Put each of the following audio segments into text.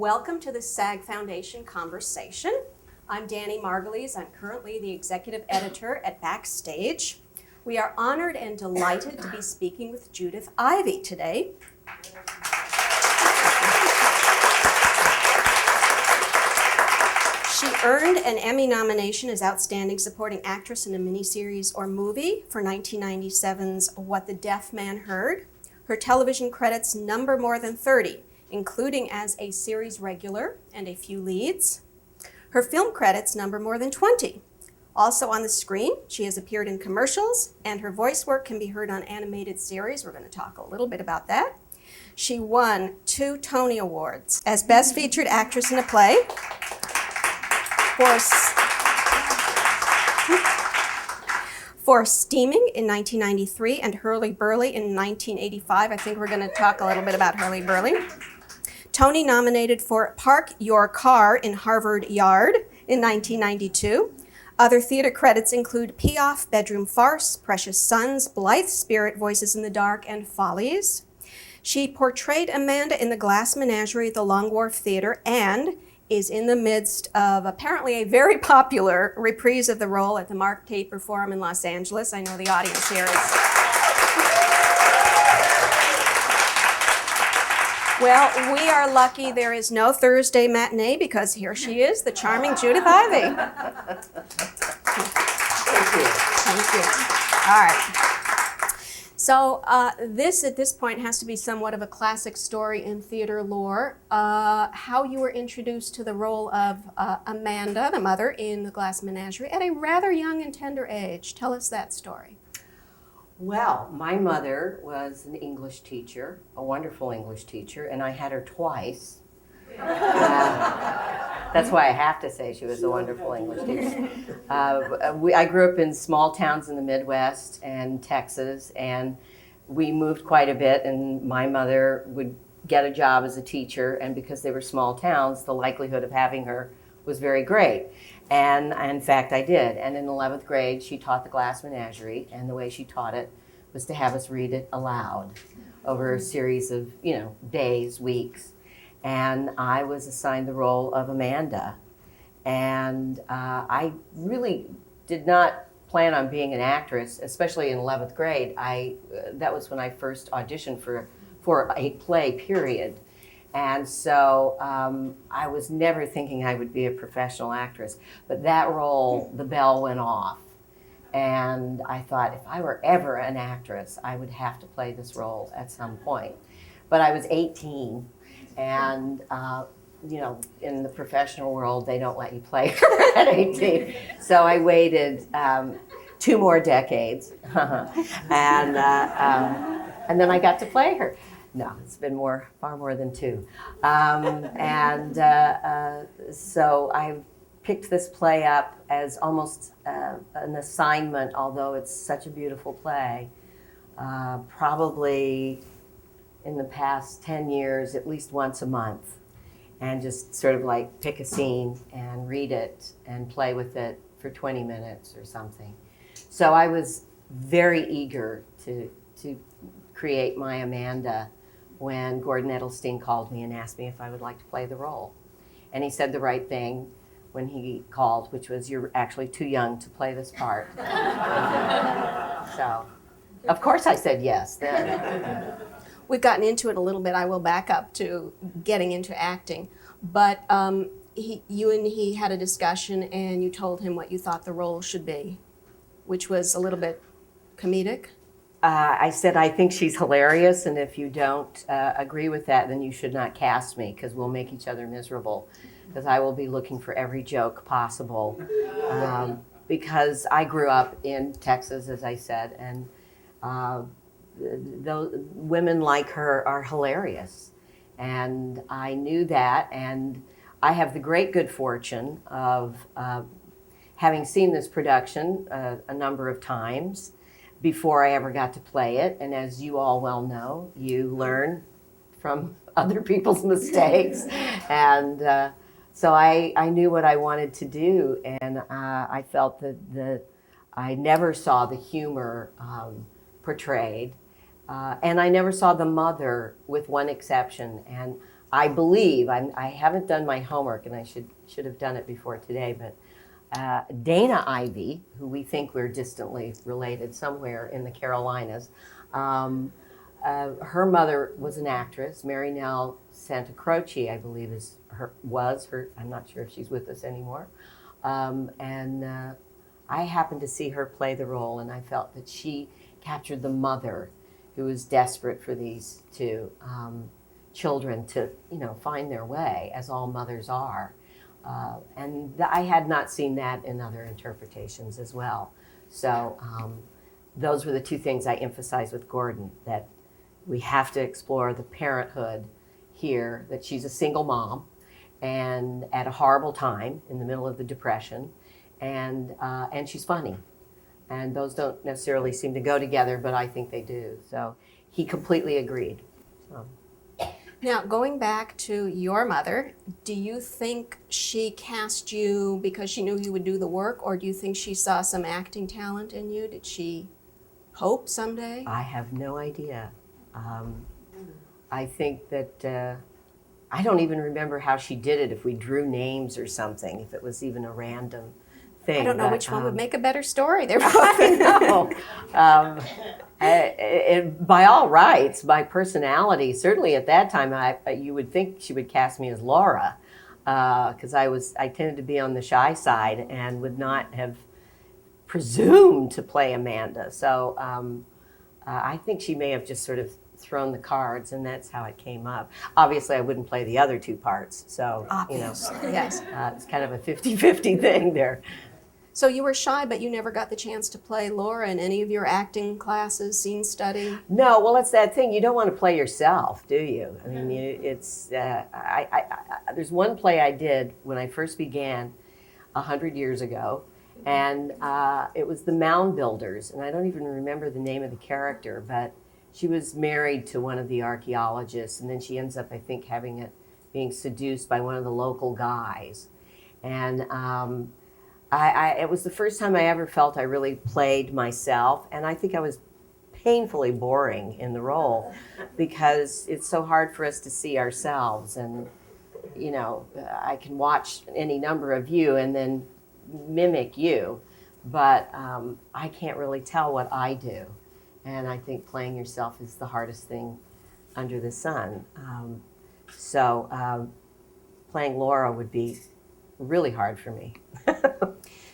Welcome to the SAG Foundation Conversation. I'm Dany Margolies. I'm currently the executive editor at Backstage. We are honored and delighted to be speaking with Judith Ivey today. She earned an Emmy nomination as Outstanding Supporting Actress in a Miniseries or Movie for 1997's What the Deaf Man Heard. Her television credits number more than 30, including as a series regular and a few leads. Her film credits number more than 20. Also on the screen, she has appeared in commercials, and her voice work can be heard on animated series. We're going to talk a little bit about that. She won 2 Tony Awards as Best Featured Actress in a Play for Steaming in 1993 and Hurly-burly in 1985. I think we're going to talk a little bit about Hurly-burly. Tony nominated for Park Your Car in Harvard Yard in 1992. Other theater credits include Piaf, Bedroom Farce, Precious Sons, Blithe Spirit, Voices in the Dark, and Follies. She portrayed Amanda in the Glass Menagerie at the Long Wharf Theater and is in the midst of apparently a very popular reprise of the role at the Mark Taper Forum in Los Angeles. I know the audience here is. Well, we are lucky there is no Thursday matinee because here she is, the charming Judith Ivey. Thank you. Thank you. All right. So this, at this point, has to be somewhat of a classic story in theater lore. How you were introduced to the role of Amanda, the mother, in the Glass Menagerie at a rather young and tender age. Tell us that story. Well, my mother was an English teacher, a wonderful English teacher, and I had her twice. That's why I have to say she was a wonderful English teacher. I grew up in small towns in the Midwest and Texas, and we moved quite a bit, and my mother would get a job as a teacher, and because they were small towns, the likelihood of having her was very great. And in fact, I did. And in 11th grade, she taught the Glass Menagerie, and the way she taught it was to have us read it aloud over a series of, days, weeks. And I was assigned the role of Amanda. And I really did not plan on being an actress, especially in 11th grade. That was when I first auditioned for a play, period. And so I was never thinking I would be a professional actress. But that role, the bell went off. And I thought if I were ever an actress, I would have to play this role at some point. But I was 18, and in the professional world, they don't let you play at 18. So I waited 2 more decades, and then I got to play her. No, it's been far more than 2. So I picked this play up as almost an assignment, although it's such a beautiful play. Probably in the past 10 years, at least once a month, and just sort of like pick a scene and read it and play with it for 20 minutes or something. So I was very eager to create my Amanda when Gordon Edelstein called me and asked me if I would like to play the role. And he said the right thing when he called, which was, "You're actually too young to play this part." So, of course I said yes then. We've gotten into it a little bit. I will back up to getting into acting. But you and he had a discussion, and you told him what you thought the role should be, which was a little bit comedic. I said, I think she's hilarious, and if you don't agree with that, then you should not cast me, because we'll make each other miserable, because I will be looking for every joke possible. Because I grew up in Texas, as I said, and those women like her are hilarious. And I knew that, and I have the great good fortune of having seen this production a number of times before I ever got to play it. And as you all well know, you learn from other people's mistakes. And so I knew what I wanted to do, and I felt that I never saw the humor portrayed. And I never saw the mother, with one exception. And I believe, I haven't done my homework, and I should have done it before today, but Dana Ivey, who we think we're distantly related somewhere in the Carolinas, her mother was an actress. Mary Nell Santa Croce, I believe, was her. I'm not sure if she's with us anymore. And I happened to see her play the role, and I felt that she captured the mother who was desperate for these two children to, find their way, as all mothers are. And I had not seen that in other interpretations as well. So those were the two things I emphasized with Gordon, that we have to explore the parenthood here, that she's a single mom and at a horrible time in the middle of the Depression, and she's funny. And those don't necessarily seem to go together, but I think they do. So he completely agreed. Now, going back to your mother, do you think she cast you because she knew you would do the work, or do you think she saw some acting talent in you? Did she hope someday? I have no idea. I think that I don't even remember how she did it, if we drew names or something, if it was even a random thing. I don't know but, which one would make a better story. They're I know. By all rights, by personality, certainly at that time, you would think she would cast me as Laura, because I tended to be on the shy side and would not have presumed to play Amanda. So I think she may have just sort of thrown the cards, and that's how it came up. Obviously, I wouldn't play the other two parts, so obviously, yes. It's kind of a 50-50 thing there. So you were shy, but you never got the chance to play Laura in any of your acting classes, scene study? No, well, it's that thing. You don't want to play yourself, do you? I mean, it's. There's one play I did when I first began 100 years ago, and it was The Mound Builders, and I don't even remember the name of the character, but she was married to one of the archaeologists, and then she ends up, I think, being seduced by one of the local guys, and it was the first time I ever felt I really played myself, and I think I was painfully boring in the role, because it's so hard for us to see ourselves, and I can watch any number of you and then mimic you, but I can't really tell what I do. And I think playing yourself is the hardest thing under the sun. So playing Laura would be really hard for me.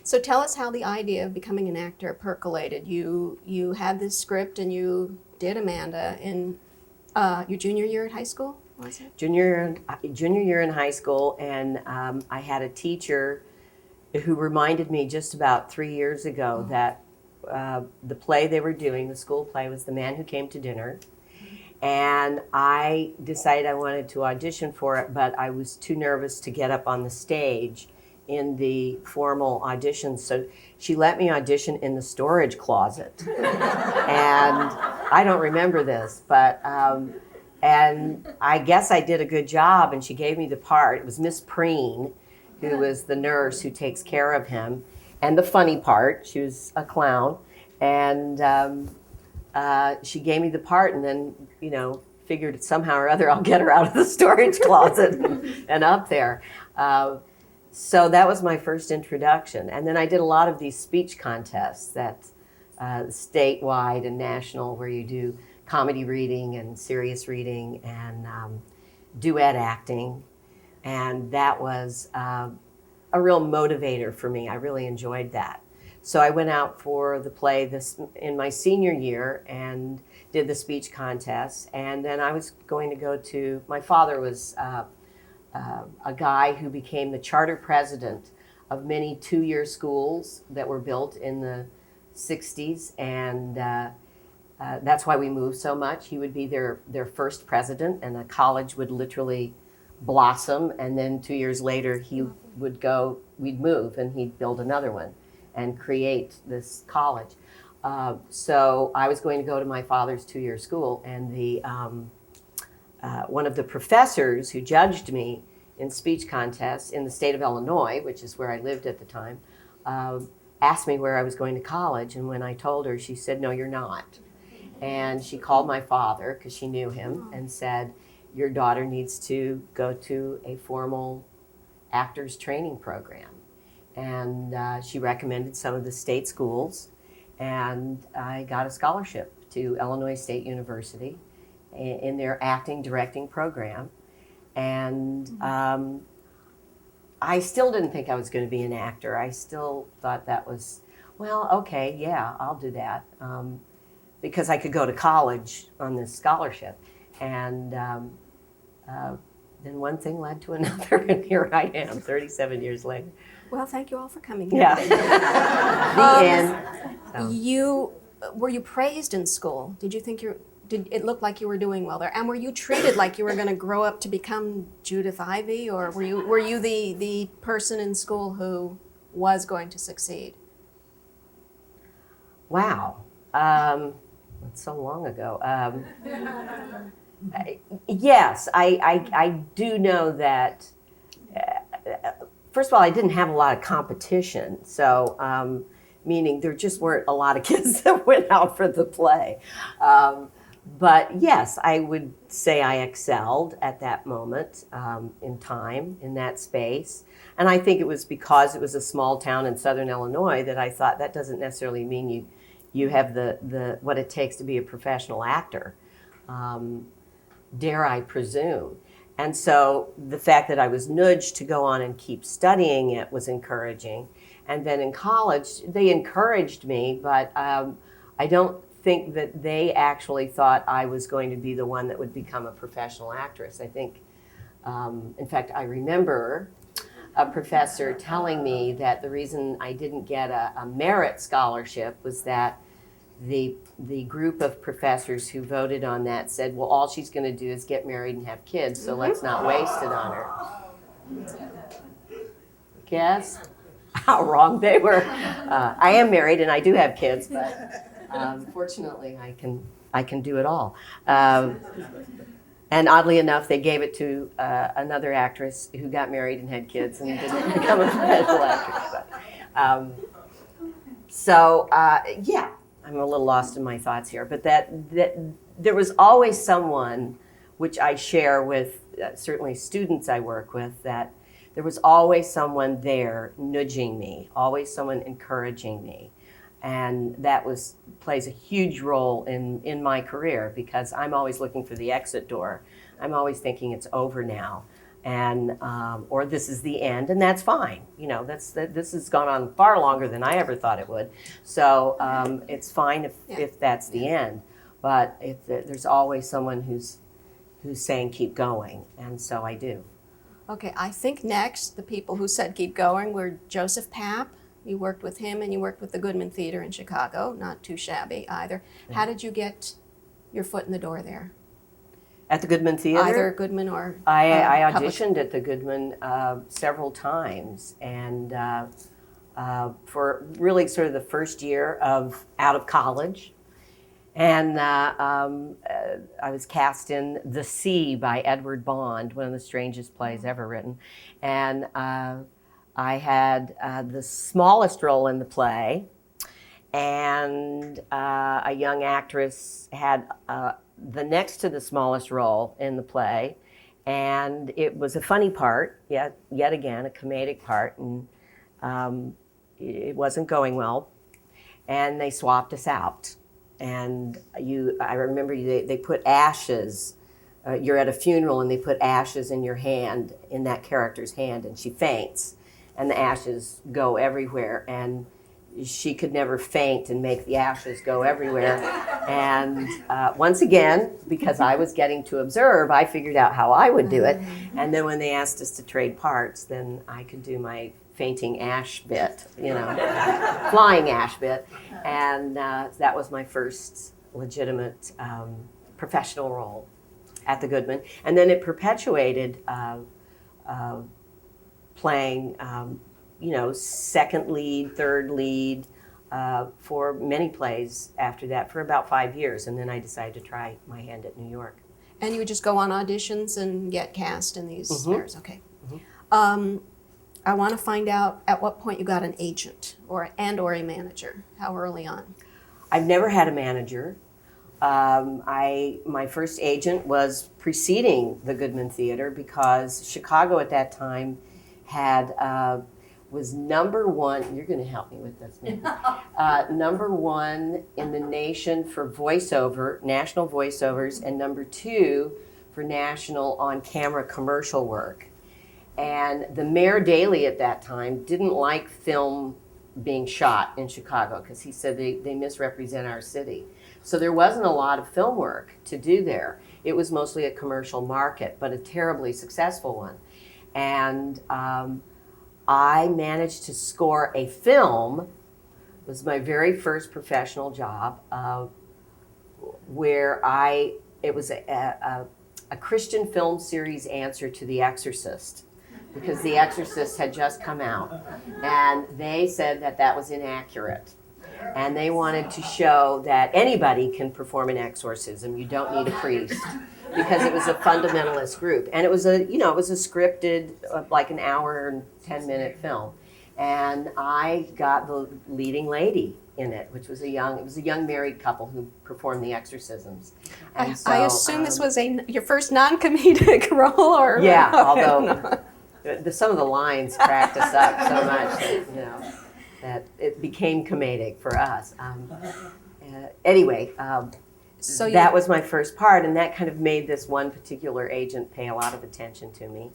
So tell us how the idea of becoming an actor percolated. You had this script and you did Amanda in your junior year at high school, was it? Junior year in high school, and I had a teacher who reminded me just about 3 years ago that the play they were doing, the school play, was The Man Who Came to Dinner. And I decided I wanted to audition for it, but I was too nervous to get up on the stage in the formal auditions. So she let me audition in the storage closet. And I don't remember this, but, and I guess I did a good job, and she gave me the part. It was Miss Preen, who was the nurse who takes care of him. And the funny part, she was a clown, and she gave me the part, and then, figured somehow or other I'll get her out of the storage closet and up there. So that was my first introduction. And then I did a lot of these speech contests that statewide and national, where you do comedy reading and serious reading and duet acting. And that was a real motivator for me. I really enjoyed that. So I went out for the play in my senior year and did the speech contest. And then I was going to go to, my father was a guy who became the charter president of many two-year schools that were built in the 60s. And that's why we moved so much. He would be their first president, and the college would literally blossom, and then 2 years later he would go, we'd move, and he'd build another one and create this college. So I was going to go to my father's two-year school, and the one of the professors who judged me in speech contests in the state of Illinois, which is where I lived at the time, asked me where I was going to college, and when I told her, she said, "No, you're not." And she called my father, because she knew him, and said, your daughter needs to go to a formal actors training program. And she recommended some of the state schools, and I got a scholarship to Illinois State University in their acting directing program. And I still didn't think I was going to be an actor. I still thought that was, well, okay, yeah, I'll do that. Because I could go to college on this scholarship. And then one thing led to another, and here I am, 37 years later. Well, thank you all for coming here. Yeah. The end. Were you praised in school? Did you think did it look like you were doing well there? And were you treated like you were going to grow up to become Judith Ivey, or were you the person in school who was going to succeed? Wow. That's so long ago. Yes, I do know that. First of all, I didn't have a lot of competition, so meaning there just weren't a lot of kids that went out for the play. But yes, I would say I excelled at that moment in time, in that space. And I think it was because it was a small town in southern Illinois that I thought that doesn't necessarily mean you have the what it takes to be a professional actor, dare I presume. And so the fact that I was nudged to go on and keep studying it was encouraging. And then in college, they encouraged me, but I don't think that they actually thought I was going to be the one that would become a professional actress. I think, in fact, I remember a professor telling me that the reason I didn't get a merit scholarship was that the group of professors who voted on that said, well, all she's going to do is get married and have kids, so let's not waste it on her. Guess how wrong they were. I am married and I do have kids, but fortunately I can do it all. And oddly enough, they gave it to another actress who got married and had kids and didn't become a professional actress. But, yeah. I'm a little lost in my thoughts here, but that there was always someone, which I share with certainly students I work with, that there was always someone there nudging me, always someone encouraging me. And that plays a huge role in my career, because I'm always looking for the exit door. I'm always thinking it's over now, and or this is the end, and that's fine. You know, this has gone on far longer than I ever thought it would. So it's fine if that's the end, but there's always someone who's saying keep going, and so I do. Okay, I think next the people who said keep going were Joseph Papp. You worked with him, and you worked with the Goodman Theater in Chicago, not too shabby either. How did you get your foot in the door there? At the Goodman Theater? Either Goodman or I auditioned at the Goodman several times, and for really sort of the first year out of college. And I was cast in The Sea by Edward Bond, one of the strangest plays ever written. And I had the smallest role in the play, and a young actress had the next to the smallest role in the play, and it was a funny part, yet again, a comedic part, and it wasn't going well, and they swapped us out. And I remember they put ashes, you're at a funeral and they put ashes in your hand, in that character's hand, and she faints, and the ashes go everywhere, and she could never faint and make the ashes go everywhere. And once again, because I was getting to observe, I figured out how I would do it. And then when they asked us to trade parts, then I could do my fainting ash bit, flying ash bit. And that was my first legitimate professional role at the Goodman. And then it perpetuated playing second lead, third lead for many plays after that for about 5 years. And then I decided to try my hand at New York. And you would just go on auditions and get cast in these fairs? Okay. I want to find out at what point you got an agent or a manager. How early on? I've never had a manager. my first agent was preceding the Goodman Theater because Chicago at that time had was number one. You're going to help me with this, maybe. Number one in the nation for voiceover, national voiceovers, and number two for national on-camera commercial work. And the Mayor Daley at that time didn't like film being shot in Chicago because he said they misrepresent our city. So there wasn't a lot of film work to do there. It was mostly a commercial market, but a terribly successful one. And I managed to score a film. It was my very first professional job where it was a Christian film series answer to The Exorcist, because The Exorcist had just come out, and they said that was inaccurate. And they wanted to show that anybody can perform an exorcism. You don't need a priest, because it was a fundamentalist group. And it was a scripted, like an hour and 10-minute film. And I got the leading lady in it, which was a young married couple who performed the exorcisms. And I assume this was your first non-comedic role, or yeah, although some of the lines cracked us up so much that it became comedic for us. Anyway, so that was my first part, and that kind of made this one particular agent pay a lot of attention to me.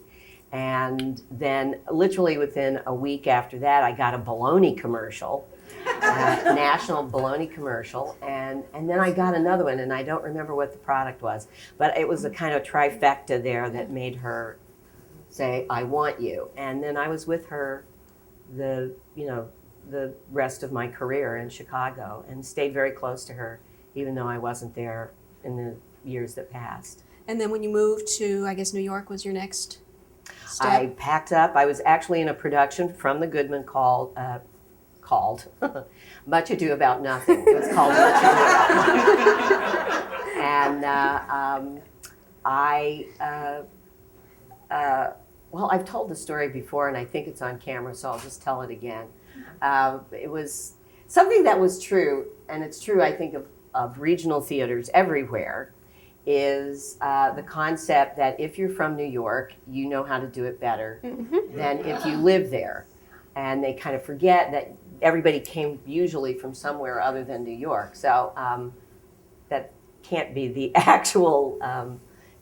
And then literally within a week after that, I got a bologna commercial, national bologna commercial, and then I got another one, and I don't remember what the product was, but it was a kind of trifecta there that made her say, "I want you." And then I was with her the rest of my career in Chicago, and stayed very close to her, even though I wasn't there in the years that passed. And then when you moved to, I guess, New York was your next step? I packed up. I was actually in a production from the Goodman called Much Ado About Nothing. It was called Much Ado About Nothing. And well, I've told the story before, and I think it's on camera, so I'll just tell it again. It was something that was true, and it's true, I think, of regional theaters everywhere, is the concept that if you're from New York, you know how to do it better than if you live there. And they kind of forget that everybody came usually from somewhere other than New York. So that can't be the actual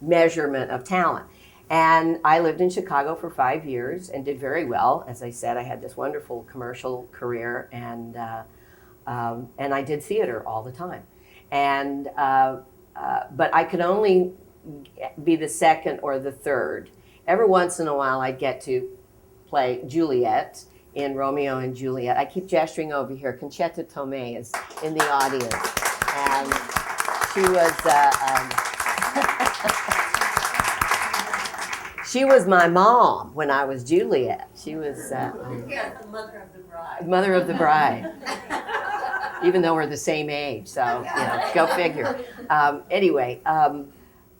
measurement of talent. And I lived in Chicago for 5 years and did very well. As I said, I had this wonderful commercial career, and I did theater all the time. And but I could only be the second or the third. Every once in a while, I'd get to play Juliet in Romeo and Juliet. I keep gesturing over here. Concetta Tomei is in the audience, and she was. She was my mom when I was Juliet. She was the mother of the bride. Mother of the bride. Even though we're the same age, so go figure. Anyway,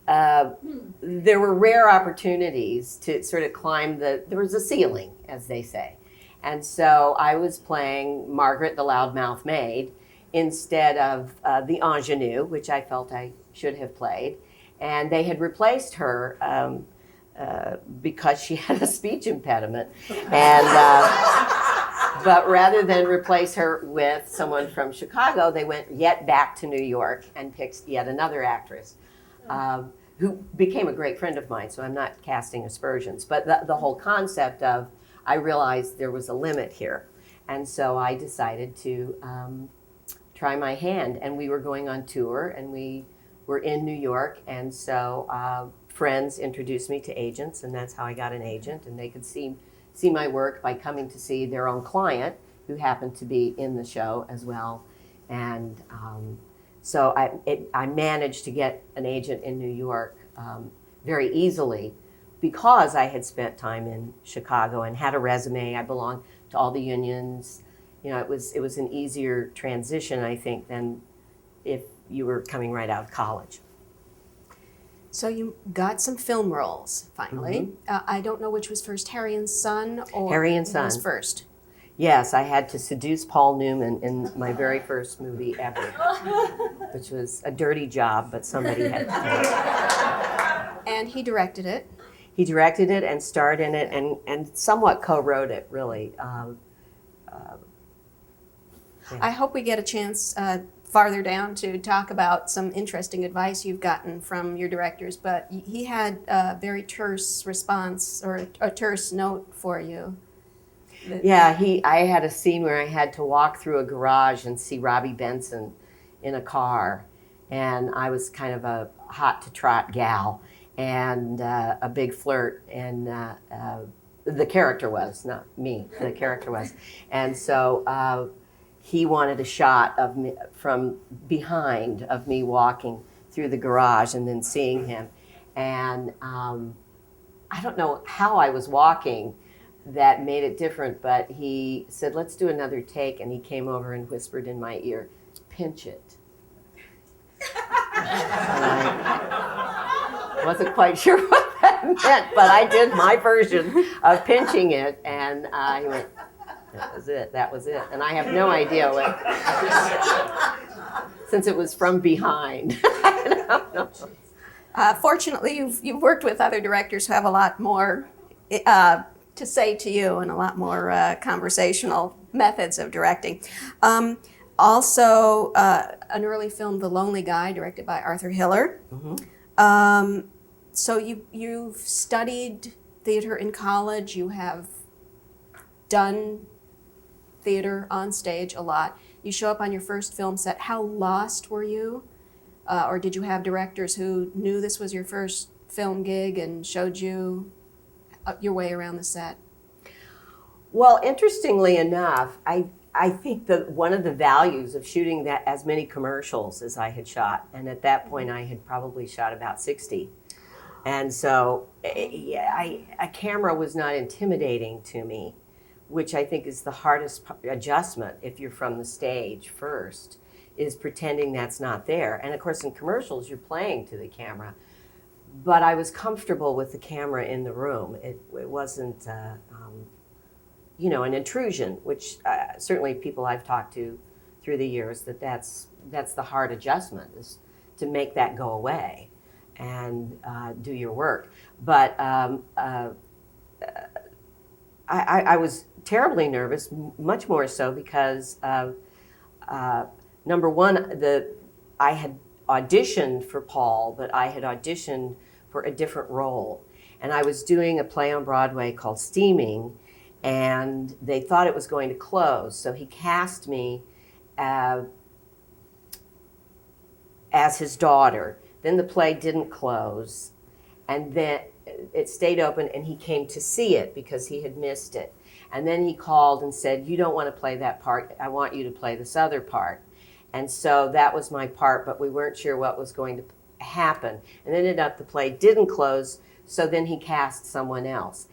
there were rare opportunities to sort of climb there was a ceiling, as they say. And so I was playing Margaret the Loudmouth Maid instead of the ingenue, which I felt I should have played. And they had replaced her because she had a speech impediment. And but rather than replace her with someone from Chicago, they went yet back to New York and picked yet another actress who became a great friend of mine, so I'm not casting aspersions. But the whole concept of, I realized there was a limit here. And so I decided to try my hand. And we were going on tour, and we were in New York, and so friends introduced me to agents, and that's how I got an agent, and they could see my work by coming to see their own client, who happened to be in the show as well. And so I managed to get an agent in New York very easily because I had spent time in Chicago and had a resume. I belonged to all the unions. It was an easier transition, I think, than if you were coming right out of college. So you got some film roles, finally. I don't know which was first, Harry and Son, or Harry and Son was first. Yes, I had to seduce Paul Newman in my very first movie ever, which was a dirty job, but somebody had to do it. And he directed it. He directed it and starred in it and somewhat co-wrote it, really. I hope we get a chance farther down to talk about some interesting advice you've gotten from your directors, but he had a very terse response or a terse note for you. Yeah, I had a scene where I had to walk through a garage and see Robbie Benson in a car, and I was kind of a hot to trot gal and a big flirt, and the character was, not me, the character was. And so he wanted a shot of me from behind of me walking through the garage and then seeing him. And I don't know how I was walking that made it different, but he said, let's do another take, and he came over and whispered in my ear, pinch it. And I wasn't quite sure what that meant, but I did my version of pinching it, and he went, that was it. And I have no idea what, since it was from behind. I don't know. Fortunately, you've worked with other directors who have a lot more to say to you and a lot more conversational methods of directing. Also, an early film, The Lonely Guy, directed by Arthur Hiller. Mm-hmm. So you've studied theater in college. You have done theater on stage a lot. You show up on your first film set. How lost were you? Or did you have directors who knew this was your first film gig and showed you your way around the set? Well, interestingly enough, I think that one of the values of shooting that as many commercials as I had shot, and at that point I had probably shot about 60. And so a camera was not intimidating to me, which I think is the hardest adjustment if you're from the stage first, is pretending that's not there. And of course in commercials you're playing to the camera. But I was comfortable with the camera in the room. It wasn't, an intrusion, which certainly people I've talked to through the years, that's the hard adjustment, is to make that go away and do your work. But I was terribly nervous, much more so because number one, I had auditioned for Paul, but I had auditioned for a different role. And I was doing a play on Broadway called Steaming, and they thought it was going to close. So he cast me as his daughter. Then the play didn't close, and then it stayed open, and he came to see it because he had missed it. And then he called and said, you don't want to play that part. I want you to play this other part. And so that was my part, but we weren't sure what was going to happen. And ended up the play didn't close, so then he cast someone else.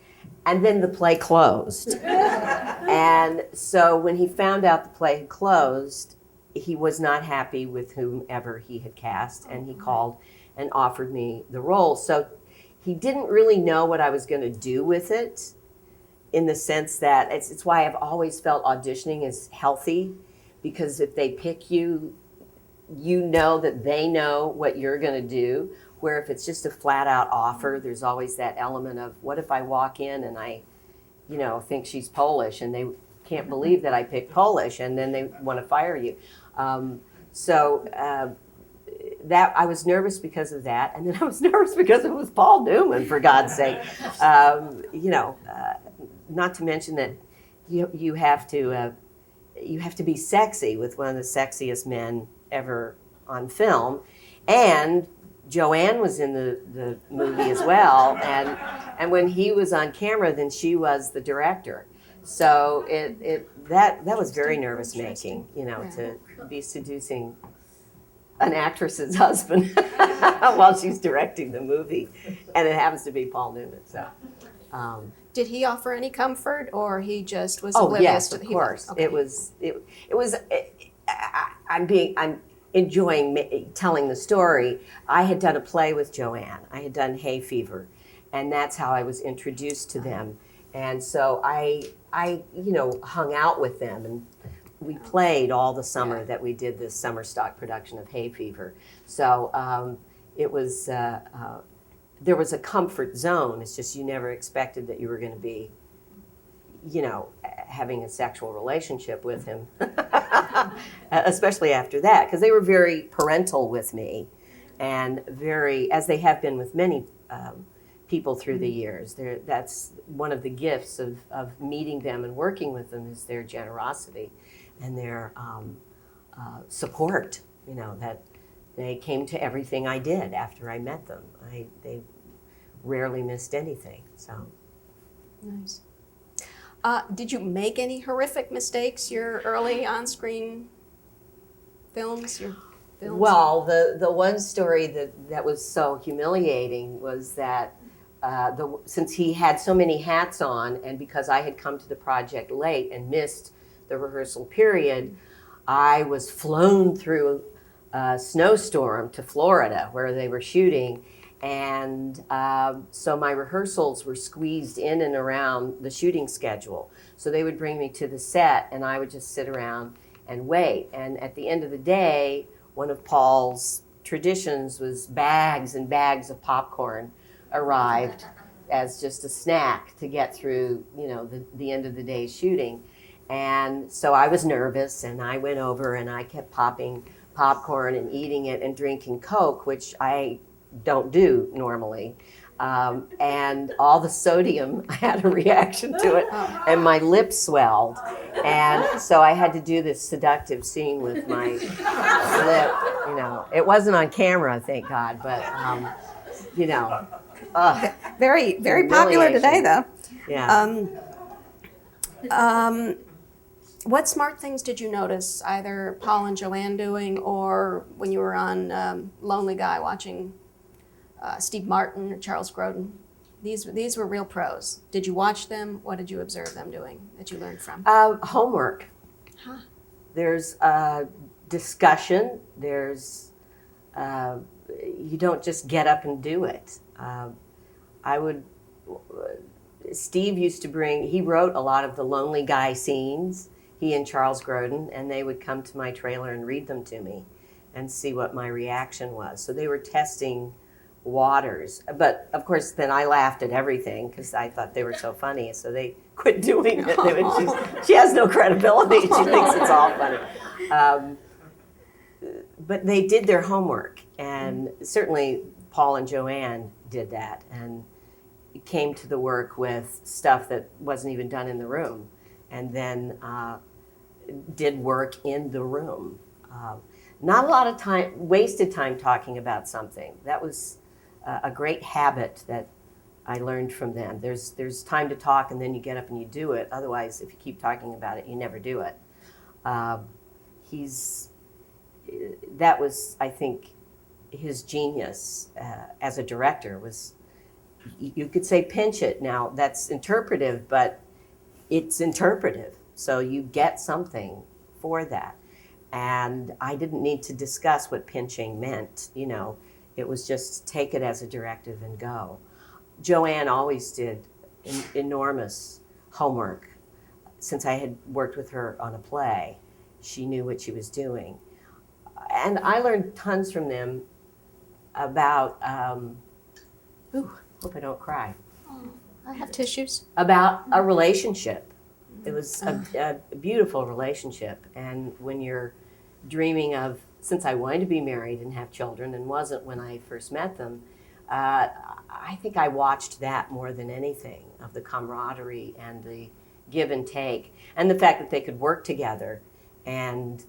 And then the play closed. And so when he found out the play had closed, he was not happy with whomever he had cast, and he called and offered me the role. So he didn't really know what I was going to do with it, in the sense that it's why I've always felt auditioning is healthy, because if they pick you, you know that they know what you're going to do. Where if it's just a flat out offer, there's always that element of, what if I walk in and I, think she's Polish and they can't believe that I picked Polish, and then they want to fire you. That I was nervous because of that, and then I was nervous because it was Paul Newman, for God's sake. Not to mention that you have to be sexy with one of the sexiest men ever on film, and Joanne was in the movie as well, and when he was on camera, then she was the director. So that was very nervous making, to be seducing an actress's husband while she's directing the movie, and it happens to be Paul Newman. So, did he offer any comfort, or he just was oblivious to the of course. Okay. It was. I'm enjoying telling the story. I had done a play with Joanne. I had done Hay Fever, and that's how I was introduced to them. And so I hung out with them, and we played all the summer that we did this summer stock production of Hay Fever. So it was, there was a comfort zone. It's just you never expected that you were going to be, having a sexual relationship with him, especially after that, because they were very parental with me, and very, as they have been with many people through the years. That's one of the gifts of meeting them and working with them, is their generosity and their support, that they came to everything I did after I met them. They rarely missed anything, so. Nice. Did you make any horrific mistakes, your early on-screen films? Well, the one story that was so humiliating was that since he had so many hats on, and because I had come to the project late and missed the rehearsal period, I was flown through a snowstorm to Florida where they were shooting. And so my rehearsals were squeezed in and around the shooting schedule. So they would bring me to the set, and I would just sit around and wait. And at the end of the day, one of Paul's traditions was bags and bags of popcorn arrived as just a snack to get through, the end of the day's shooting. And so I was nervous, and I went over and I kept popping popcorn and eating it and drinking Coke, which I don't do normally. And all the sodium, I had a reaction to it, and my lips swelled. And so I had to do this seductive scene with my lip, It wasn't on camera, thank God, but, Very, very popular today, though. Yeah. What smart things did you notice, either Paul and Joanne doing, or when you were on Lonely Guy watching Steve Martin or Charles Grodin? These were real pros. Did you watch them? What did you observe them doing that you learned from? Homework. Huh. There's discussion. There's you don't just get up and do it. Steve used to he wrote a lot of the Lonely Guy scenes, he and Charles Grodin, and they would come to my trailer and read them to me and see what my reaction was. So they were testing waters. But of course, then I laughed at everything because I thought they were so funny. So they quit doing it. She has no credibility. She thinks it's all funny. But they did their homework, and certainly Paul and Joanne did that, and came to the work with stuff that wasn't even done in the room, and then did work in the room. Not a lot of wasted time talking about something. That was a great habit that I learned from them. There's time to talk, and then you get up and you do it. Otherwise, if you keep talking about it, you never do it. That was, I think, his genius as a director was, you could say pinch it. Now, that's interpretive, but it's interpretive. So you get something for that. And I didn't need to discuss what pinching meant, It was just take it as a directive and go. Joanne always did enormous homework. Since I had worked with her on a play, she knew what she was doing. And I learned tons from them about, hope I don't cry. I have tissues. About a relationship. It was a beautiful relationship. And when you're dreaming of, since I wanted to be married and have children and wasn't when I first met them, I think I watched that more than anything, of the camaraderie and the give and take, and the fact that they could work together and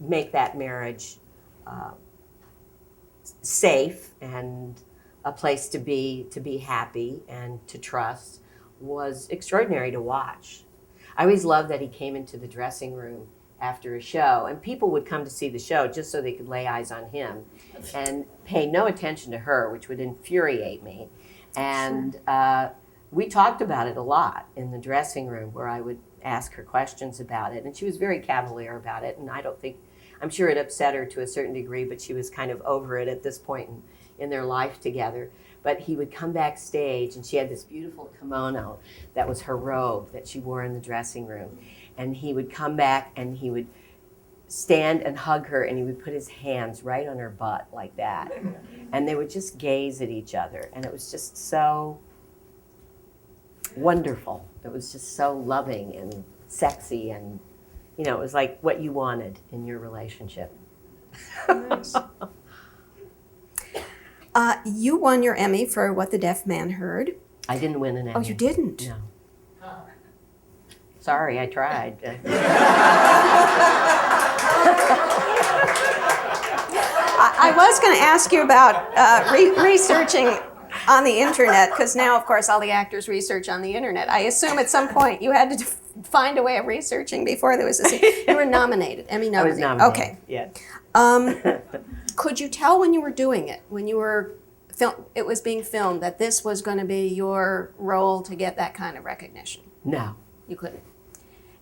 make that marriage safe and a place to be happy and to trust was extraordinary to watch. I always loved that he came into the dressing room after a show, and people would come to see the show just so they could lay eyes on him and pay no attention to her, which would infuriate me. And we talked about it a lot in the dressing room, where I would ask her questions about it, and she was very cavalier about it, and I'm sure it upset her to a certain degree, but she was kind of over it at this point in their life together. But he would come backstage, and she had this beautiful kimono that was her robe that she wore in the dressing room. And he would come back, and he would stand and hug her, and he would put his hands right on her butt like that. And they would just gaze at each other, and it was just so wonderful. It was just so loving and sexy, and you know, it was like what you wanted in your relationship. Nice. You won your Emmy for What the Deaf Man Heard. I didn't win an Emmy. Oh, you didn't? No. Sorry, I tried. I was going to ask you about researching on the internet, because now, of course, all the actors research on the internet. I assume at some point you had to find a way of researching before there was a scene. You were nominated, Emmy nominated. I was nominated. Okay. Yeah. Could you tell when you were doing it, when you were it was being filmed, that this was going to be your role to get that kind of recognition? No. You couldn't.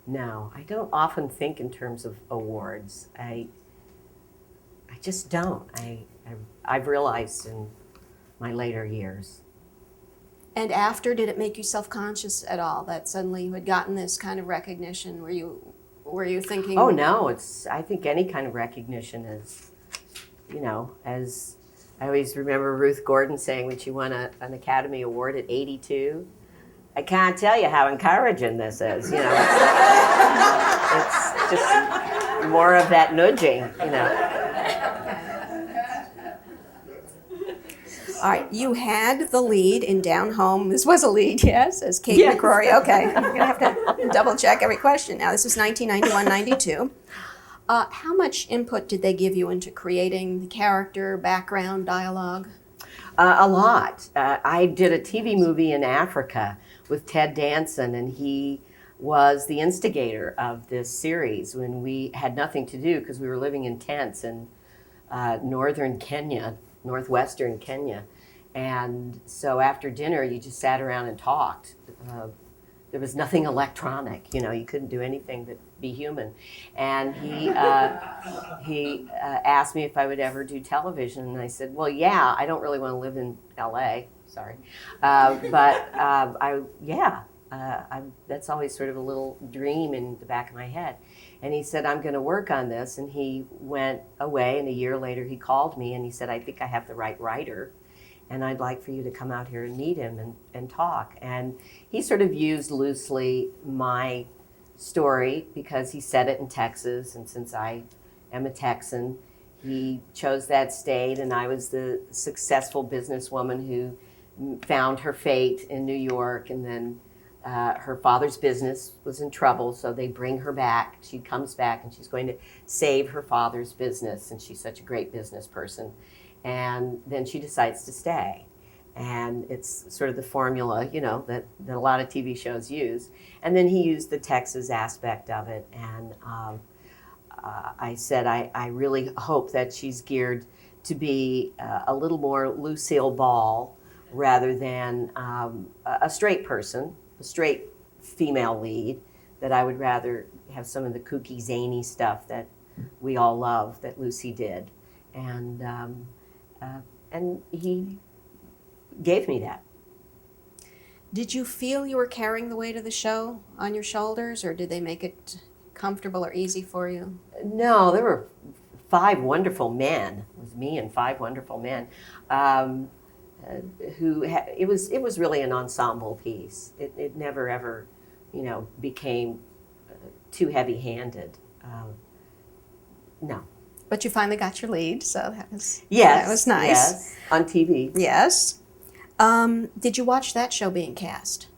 No, I don't often think in terms of awards. I just don't. I've realized in my later years. And after, did it make you self-conscious at all that suddenly you had gotten this kind of recognition? Were you thinking? Oh no, I think any kind of recognition is, you know, as I always remember Ruth Gordon saying when she won an Academy Award at 82. I can't tell you how encouraging this is, you know. It's just more of that nudging, you know. All right, you had the lead in Down Home. This was a lead, yes, as Kate Yes. McCrory. Okay, I'm going to have to double check every question now. This was 1991-92. How much input did they give you into creating the character, background, dialogue? A lot. I did a TV movie in Africa with Ted Danson, and he was the instigator of this series when we had nothing to do because we were living in tents in northwestern Kenya. And so after dinner, you just sat around and talked. There was nothing electronic, you know, you couldn't do anything but be human. And he asked me if I would ever do television, and I said, well, yeah, I don't really want to live in LA, sorry. That's always sort of a little dream in the back of my head. And he said, I'm going to work on this. And he went away, and a year later he called me and he said, I think I have the right writer, and I'd like for you to come out here and meet him and talk. And he sort of used loosely my story because he set it in Texas, and since I am a Texan, he chose that state, and I was the successful businesswoman who found her fate in New York, and then her father's business was in trouble, so they bring her back. She comes back, and she's going to save her father's business, and she's such a great business person. And then she decides to stay. And it's sort of the formula, you know, that a lot of TV shows use. And then he used the Texas aspect of it. And I said, I really hope that she's geared to be a little more Lucille Ball rather than a straight person, a straight female lead, that I would rather have some of the kooky, zany stuff that we all love that Lucy did. And he gave me that. Did you feel you were carrying the weight of the show on your shoulders, or did they make it comfortable or easy for you? No, there were 5 wonderful men. It was me and 5 wonderful men. It was really an ensemble piece. It never ever, you know, became too heavy-handed. No. But you finally got your lead, so that was nice. Yes, on TV. Yes. Did you watch that show being cast?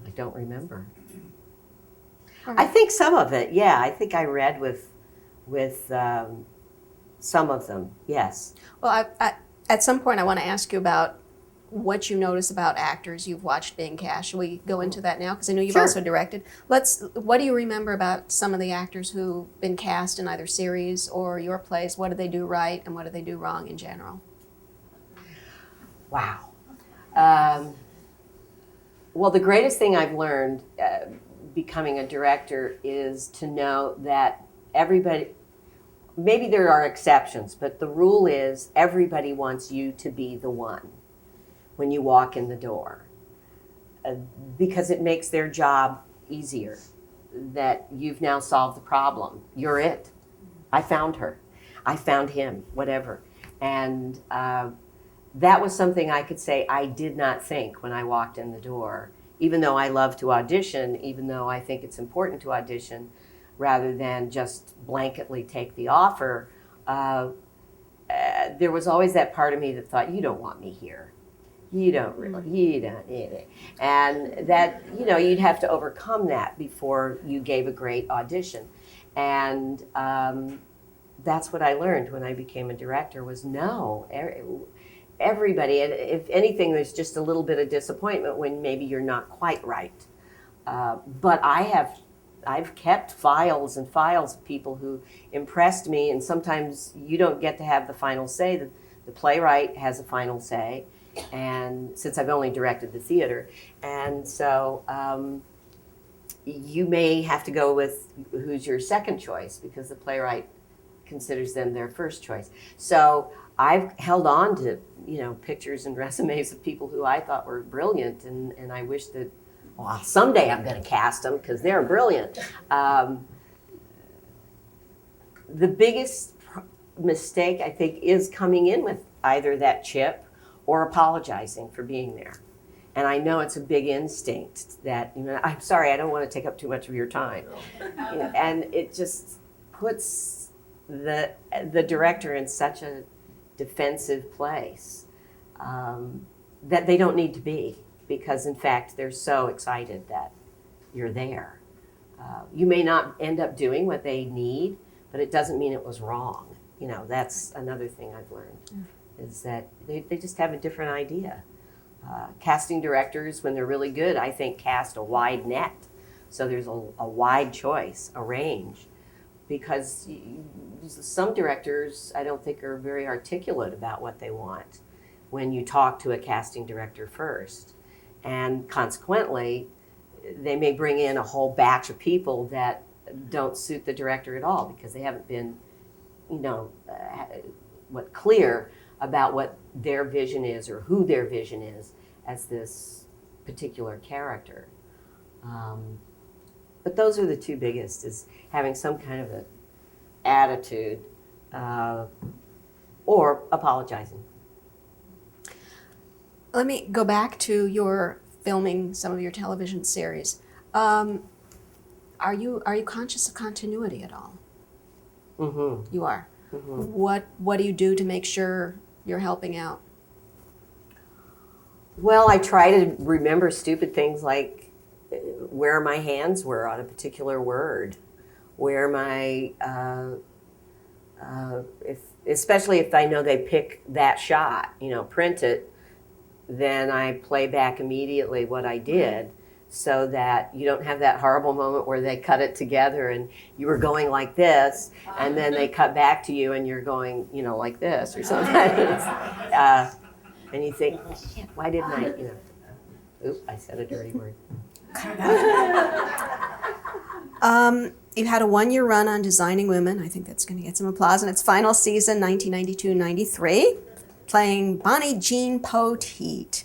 I don't remember. Right. I think some of it, yeah. I think I read with some of them, yes. Well, I, at some point I want to ask you about what you notice about actors you've watched being cast. Should we go into that now? Because I know you've Sure. also directed. What do you remember about some of the actors who've been cast in either series or your plays? What do they do right and what do they do wrong in general? Wow. Well, the greatest thing I've learned becoming a director is to know that everybody, maybe there are exceptions, but the rule is everybody wants you to be the one when you walk in the door, because it makes their job easier, that you've now solved the problem. You're it. I found her. I found him, whatever. And that was something I could say I did not think when I walked in the door, even though I love to audition, even though I think it's important to audition, rather than just blanketly take the offer. There was always that part of me that thought, you don't want me here. You don't really, you don't need it. And that, you'd have to overcome that before you gave a great audition. And that's what I learned when I became a director was no, everybody, and if anything, there's just a little bit of disappointment when maybe you're not quite right. But I've kept files and files of people who impressed me, and sometimes you don't get to have the final say. The playwright has a final say, and since I've only directed the theater, and so you may have to go with who's your second choice because the playwright considers them their first choice. So I've held on to pictures and resumes of people who I thought were brilliant, and I wish that someday I'm going to cast them because they're brilliant. The biggest mistake, I think, is coming in with either that chip or apologizing for being there. And I know it's a big instinct that, I'm sorry, I don't want to take up too much of your time. And it just puts the director in such a defensive place that they don't need to be, because in fact they're so excited that you're there. You may not end up doing what they need, but it doesn't mean it was wrong. That's another thing I've learned, is that they just have a different idea. Casting directors, when they're really good, I think cast a wide net. So there's a wide choice, a range, because some directors I don't think are very articulate about what they want when you talk to a casting director first. And consequently, they may bring in a whole batch of people that don't suit the director at all because they haven't been, clear about what their vision is or who their vision is as this particular character. But those are the two biggest, is having some kind of an attitude or apologizing. Let me go back to your filming some of your television series. Are you conscious of continuity at all? Mm-hmm. You are. Mm-hmm. What do you do to make sure you're helping out? Well, I try to remember stupid things like where my hands were on a particular word, where my especially if I know they pick that shot, print it, then I play back immediately what I did, so that you don't have that horrible moment where they cut it together and you were going like this, and then they cut back to you and you're going, like this or something. And you think, shit, why didn't I, oop, I said a dirty word. You had a 1-year run on Designing Women. I think that's going to get some applause in its final season, 1992-93, playing Bonnie Jean Poteet.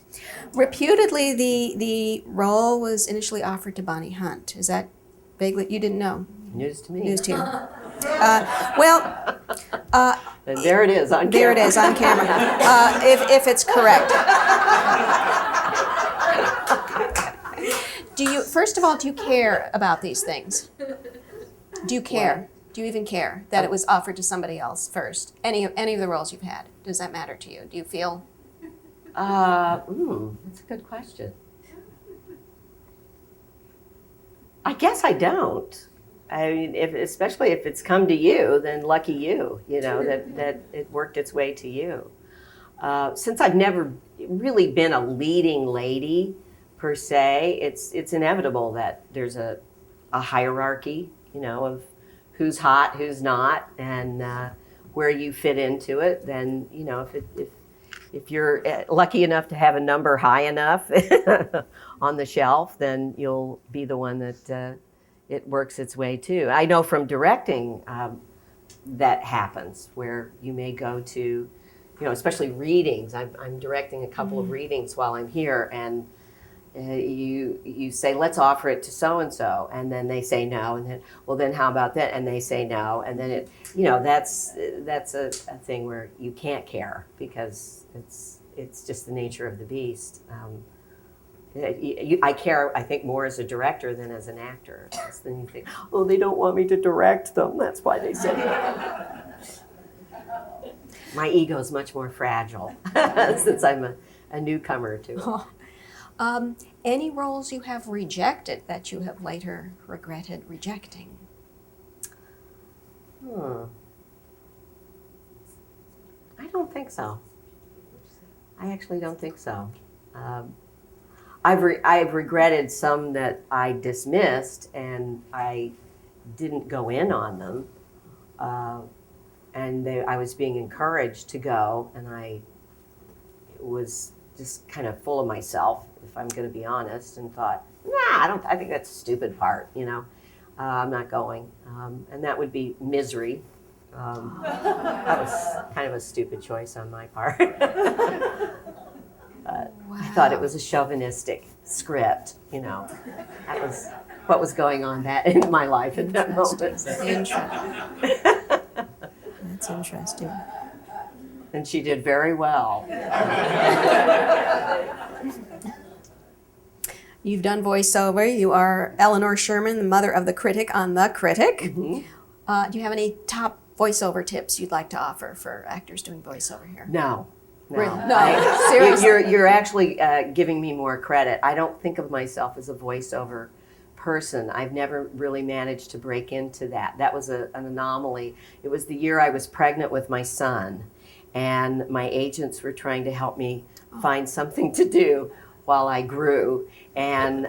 Reputedly, the role was initially offered to Bonnie Hunt. Is that vaguely, you didn't know? News to me. News to you. And there it is on camera. There it is on camera, if it's correct. First of all, do you care about these things? Do you care? What? Do you even care that it was offered to somebody else first? Any of the roles you've had, does that matter to you? Do you feel? That's a good question. I guess I don't. I mean, especially if it's come to you, then lucky you, that it worked its way to you. Since I've never really been a leading lady, per se, it's inevitable that there's a hierarchy, of who's hot, who's not, and where you fit into it. Then, if you're lucky enough to have a number high enough on the shelf, then you'll be the one that it works its way to. I know from directing that happens, where you may go to, especially readings. I'm directing a couple of readings while I'm here, and you say, let's offer it to so-and-so, and then they say no, and then, well, then how about that? And they say no, and then that's a thing where you can't care, because it's just the nature of the beast. I care, I think, more as a director than as an actor. Then you think, oh, they don't want me to direct them. That's why they said no. My ego is much more fragile since I'm a newcomer to it. Any roles you have rejected that you have later regretted rejecting? I don't think so. I actually don't think so. I've regretted some that I dismissed and I didn't go in on them, and I was being encouraged to go, and I was just kind of full of myself, if I'm going to be honest, and thought, I think that's a stupid part, I'm not going, and that would be Misery. That was kind of a stupid choice on my part. I thought it was a chauvinistic script, That was what was going on in my life at that moment. That's interesting. And she did very well. You've done voiceover. You are Eleanor Sherman, the mother of the critic on The Critic. Mm-hmm. Do you have any top voiceover tips you'd like to offer for actors doing voiceover here? No. Really? No, seriously. You're actually giving me more credit. I don't think of myself as a voiceover person. I've never really managed to break into that. That was an anomaly. It was the year I was pregnant with my son, and my agents were trying to help me find something to do while I grew, and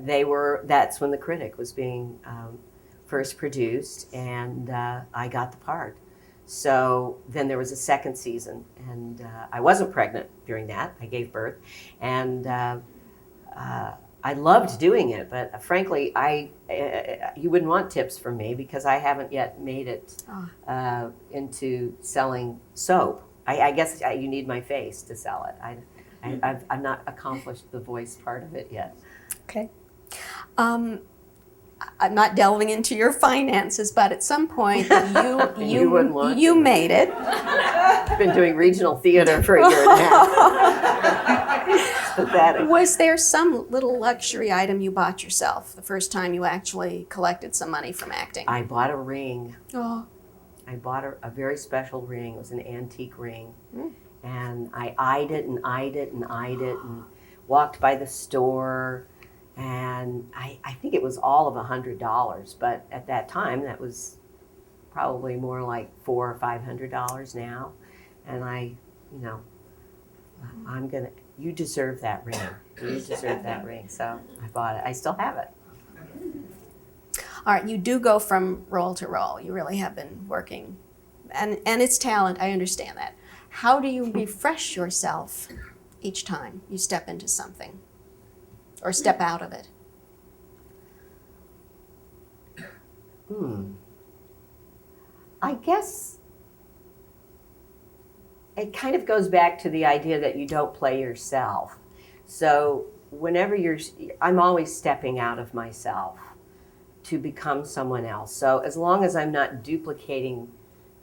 that's when The Critic was being first produced, and I got the part. So then there was a second season, and I wasn't pregnant during that. I gave birth, and I loved doing it, but frankly, you wouldn't want tips from me because I haven't made it into selling soap. I guess you need my face to sell it. I've not accomplished the voice part of it yet. Okay. I'm not delving into your finances, but at some point you made it. I've been doing regional theater for a year and a half. It's pathetic. Was there some little luxury item you bought yourself the first time you actually collected some money from acting? I bought a ring. Oh. I bought a very special ring. It was an antique ring. And I eyed it and eyed it and eyed it and walked by the store. And I think it was all of $100, but at that time that was probably more like $400 or $500 now. And you deserve that ring. You deserve that ring. So I bought it. I still have it. All right, you do go from role to role. You really have been working, and it's talent. I understand that. How do you refresh yourself each time you step into something? Or step out of it? I guess it kind of goes back to the idea that you don't play yourself. So whenever I'm always stepping out of myself to become someone else. So as long as I'm not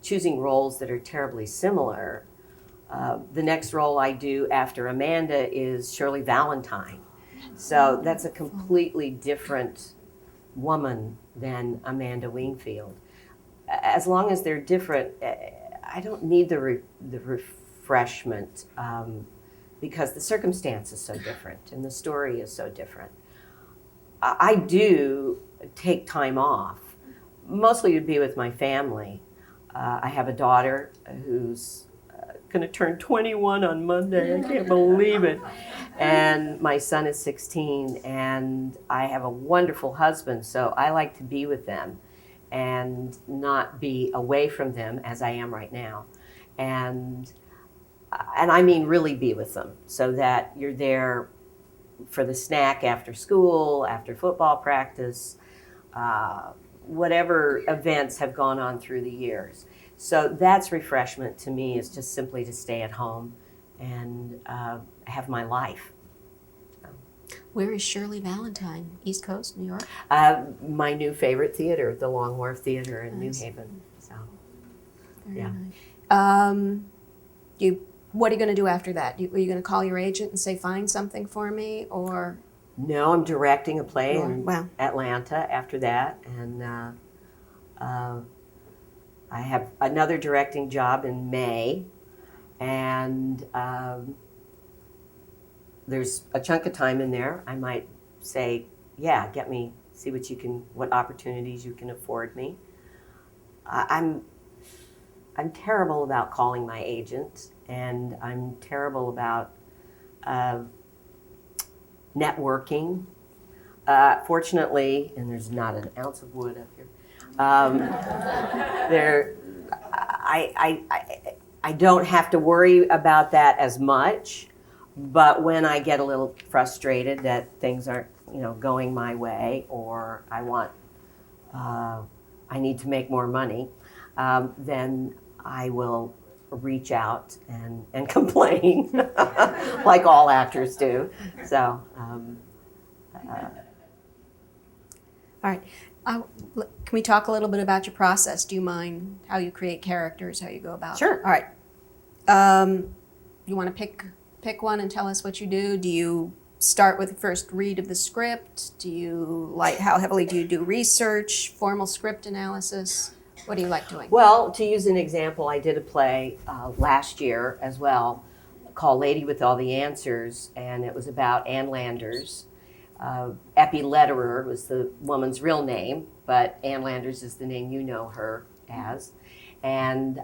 choosing roles that are terribly similar, the next role I do after Amanda is Shirley Valentine. So that's a completely different woman than Amanda Wingfield. As long as they're different, I don't need the refreshment because the circumstance is so different and the story is so different. I do take time off, mostly to be with my family. I have a daughter who's going to turn 21 on Monday. I can't believe it. And my son is 16, and I have a wonderful husband, so I like to be with them and not be away from them as I am right now. And and I mean really be with them, so that you're there for the snack after school, after football practice, whatever events have gone on through the years. So that's refreshment to me, is just simply to stay at home and have my life. Where is Shirley Valentine? East Coast, New York? My new favorite theater, the Long Wharf Theater in Nice. New Haven. So, Very yeah. nice. What are you going to do after that? Are you going to call your agent and say, find something for me, or? No, I'm directing a play in Wow. Atlanta after that, and I have another directing job in May, and there's a chunk of time in there. I might say, yeah, see what opportunities you can afford me. I'm terrible about calling my agent, and I'm terrible about networking. Fortunately, and there's not an ounce of wood up here, I don't have to worry about that as much. But when I get a little frustrated that things aren't, going my way, or I need to make more money, then I will reach out and complain, like all actors do. So. All right. Can we talk a little bit about your process? Do you mind how you create characters, how you go about it? Sure. All right. You want to pick one and tell us what you do? Do you start with the first read of the script? How heavily do you do research, formal script analysis? What do you like doing? Well, to use an example, I did a play last year as well called Lady with All the Answers, and it was about Ann Landers. Epi Lederer was the woman's real name, but Ann Landers is the name you know her as. And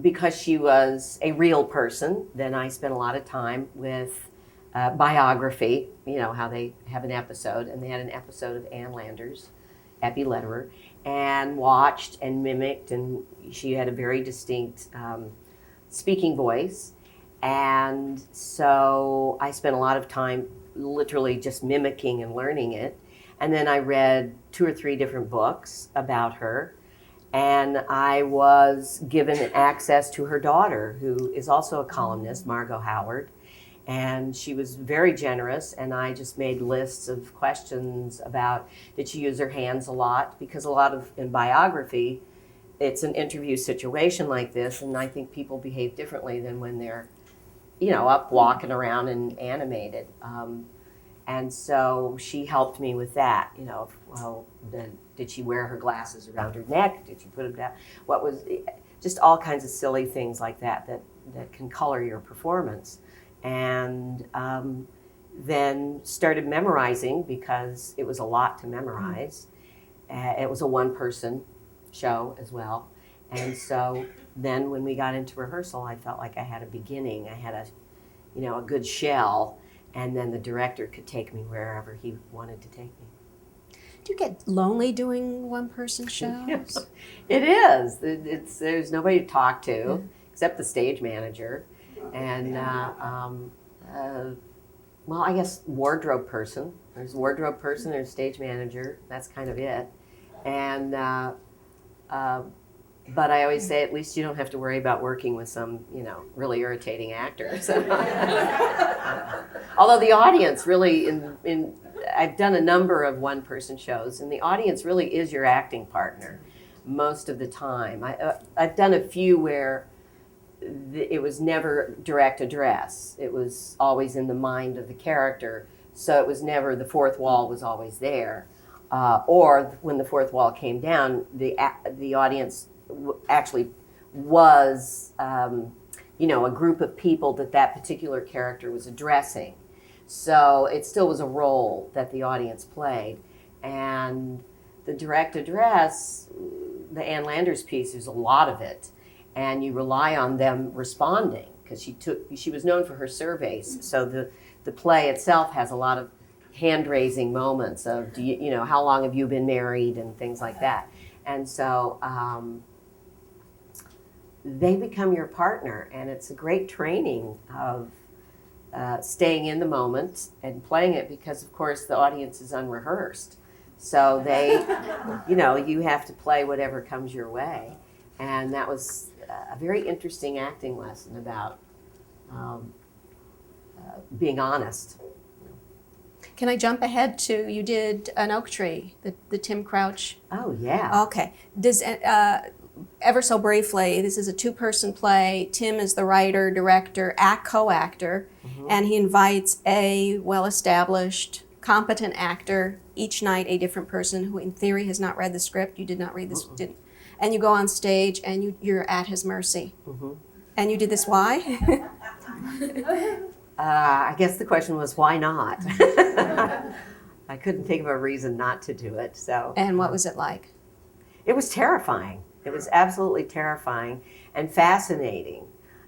because she was a real person, then I spent a lot of time with biography, how they have an episode, and they had an episode of Ann Landers, Epi Lederer, and watched and mimicked, and she had a very distinct speaking voice. And so I spent a lot of time literally just mimicking and learning it. And then I read 2 or 3 different books about her. And I was given access to her daughter, who is also a columnist, Margot Howard. And she was very generous, and I just made lists of questions about, did she use her hands a lot? Because in biography, it's an interview situation like this, and I think people behave differently than when they're, up walking around and animated. And so she helped me with that, did she wear her glasses around her neck? Did she put them down? What was, just all kinds of silly things like that can color your performance. And then started memorizing, because it was a lot to memorize. It was a one-person show as well. And so then when we got into rehearsal, I felt like I had a beginning. I had a good shell, and then the director could take me wherever he wanted to take me. Do you get lonely doing one-person shows? It is. There's nobody to talk to except the stage manager. And, well, I guess wardrobe person. There's a wardrobe person, there's a stage manager. That's kind of it. And, but I always say, at least you don't have to worry about working with some, really irritating actors. Although the audience really, I've done a number of one-person shows, and the audience really is your acting partner most of the time. I've done a few where it was never direct address. It was always in the mind of the character, so it was never, the fourth wall was always there. Or when the fourth wall came down, the audience actually was, a group of people that particular character was addressing. So it still was a role that the audience played. And the direct address, the Ann Landers piece, there's a lot of it. And you rely on them responding, because she was known for her surveys. So the play itself has a lot of hand-raising moments of, how long have you been married, and things like that. And so they become your partner, and it's a great training of staying in the moment and playing it, because of course the audience is unrehearsed. So they, you have to play whatever comes your way. And that was a very interesting acting lesson about being honest. Can I jump ahead to, you did An Oak Tree, the Tim Crouch? Oh, yeah. Okay. Does, ever so briefly, this is a two-person play. Tim is the writer, director, co-actor, and he invites a well-established, competent actor, each night a different person who in theory has not read the script. You did not read this, didn't. And you go on stage and you're at his mercy. And you did this why? I guess the question was, why not? I couldn't think of a reason not to do it. So. And what was it like? It was terrifying. It was absolutely terrifying and fascinating.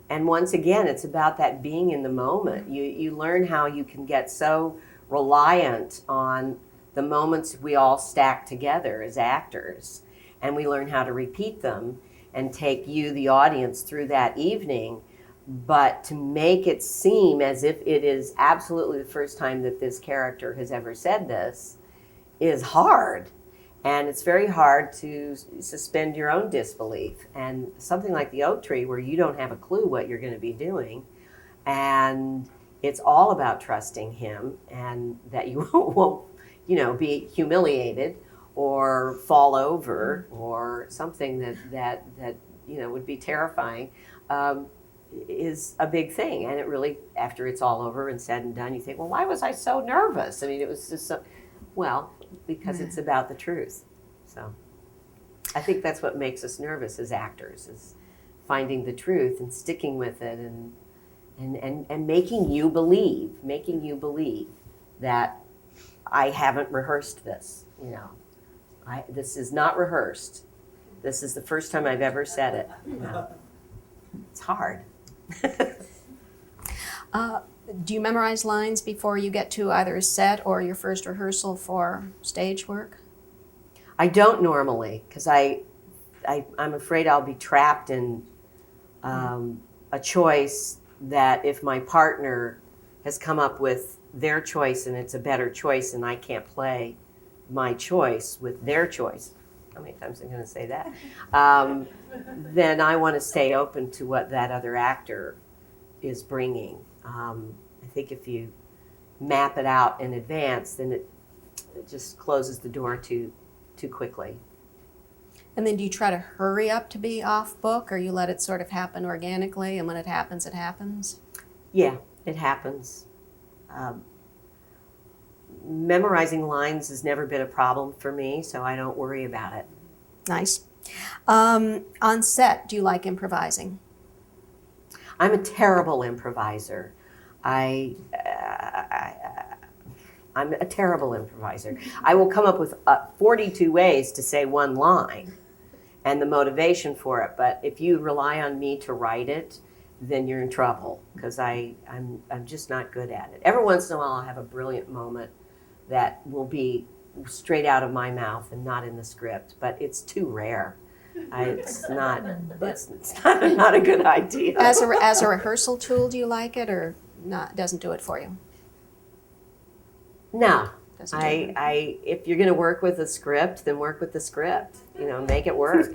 And once again, it's about that being in the moment. You learn how you can get so reliant on the moments we all stack together as actors. And we learn how to repeat them and take you, the audience, through that evening. But to make it seem as if it is absolutely the first time that this character has ever said this is hard. And it's very hard to suspend your own disbelief. And something like The Oak Tree, where you don't have a clue what you're going to be doing, and it's all about trusting him and that you won't, be humiliated or fall over or something that would be terrifying, is a big thing. And it really, after it's all over and said and done, you think, well, why was I so nervous? I mean, it was just so, because it's about the truth. So I think that's what makes us nervous as actors, is finding the truth and sticking with it and making you believe that I haven't rehearsed this, this is not rehearsed. This is the first time I've ever said it. It's hard. Do you memorize lines before you get to either a set or your first rehearsal for stage work? I don't normally, because I'm afraid I'll be trapped in a choice that if my partner has come up with their choice and it's a better choice and I can't play my choice with their choice, how many times am I going to say that? Then I want to stay open to what that other actor is bringing. I think if you map it out in advance, then it just closes the door too quickly. And then do you try to hurry up to be off book, or you let it sort of happen organically, and when it happens, it happens? Yeah, it happens. Memorizing lines has never been a problem for me, so I don't worry about it. Nice. On set, do you like improvising? I'm a terrible improviser. I'm a terrible improviser. I will come up with 42 ways to say one line and the motivation for it, but if you rely on me to write it, then you're in trouble, because I'm just not good at it. Every once in a while I'll have a brilliant moment that will be straight out of my mouth and not in the script, but it's too rare. It's not a good idea. As a rehearsal tool, do you like it, or not? Doesn't do it for you? No. Doesn't do it. If you're going to work with a script, then work with the script. Make it work.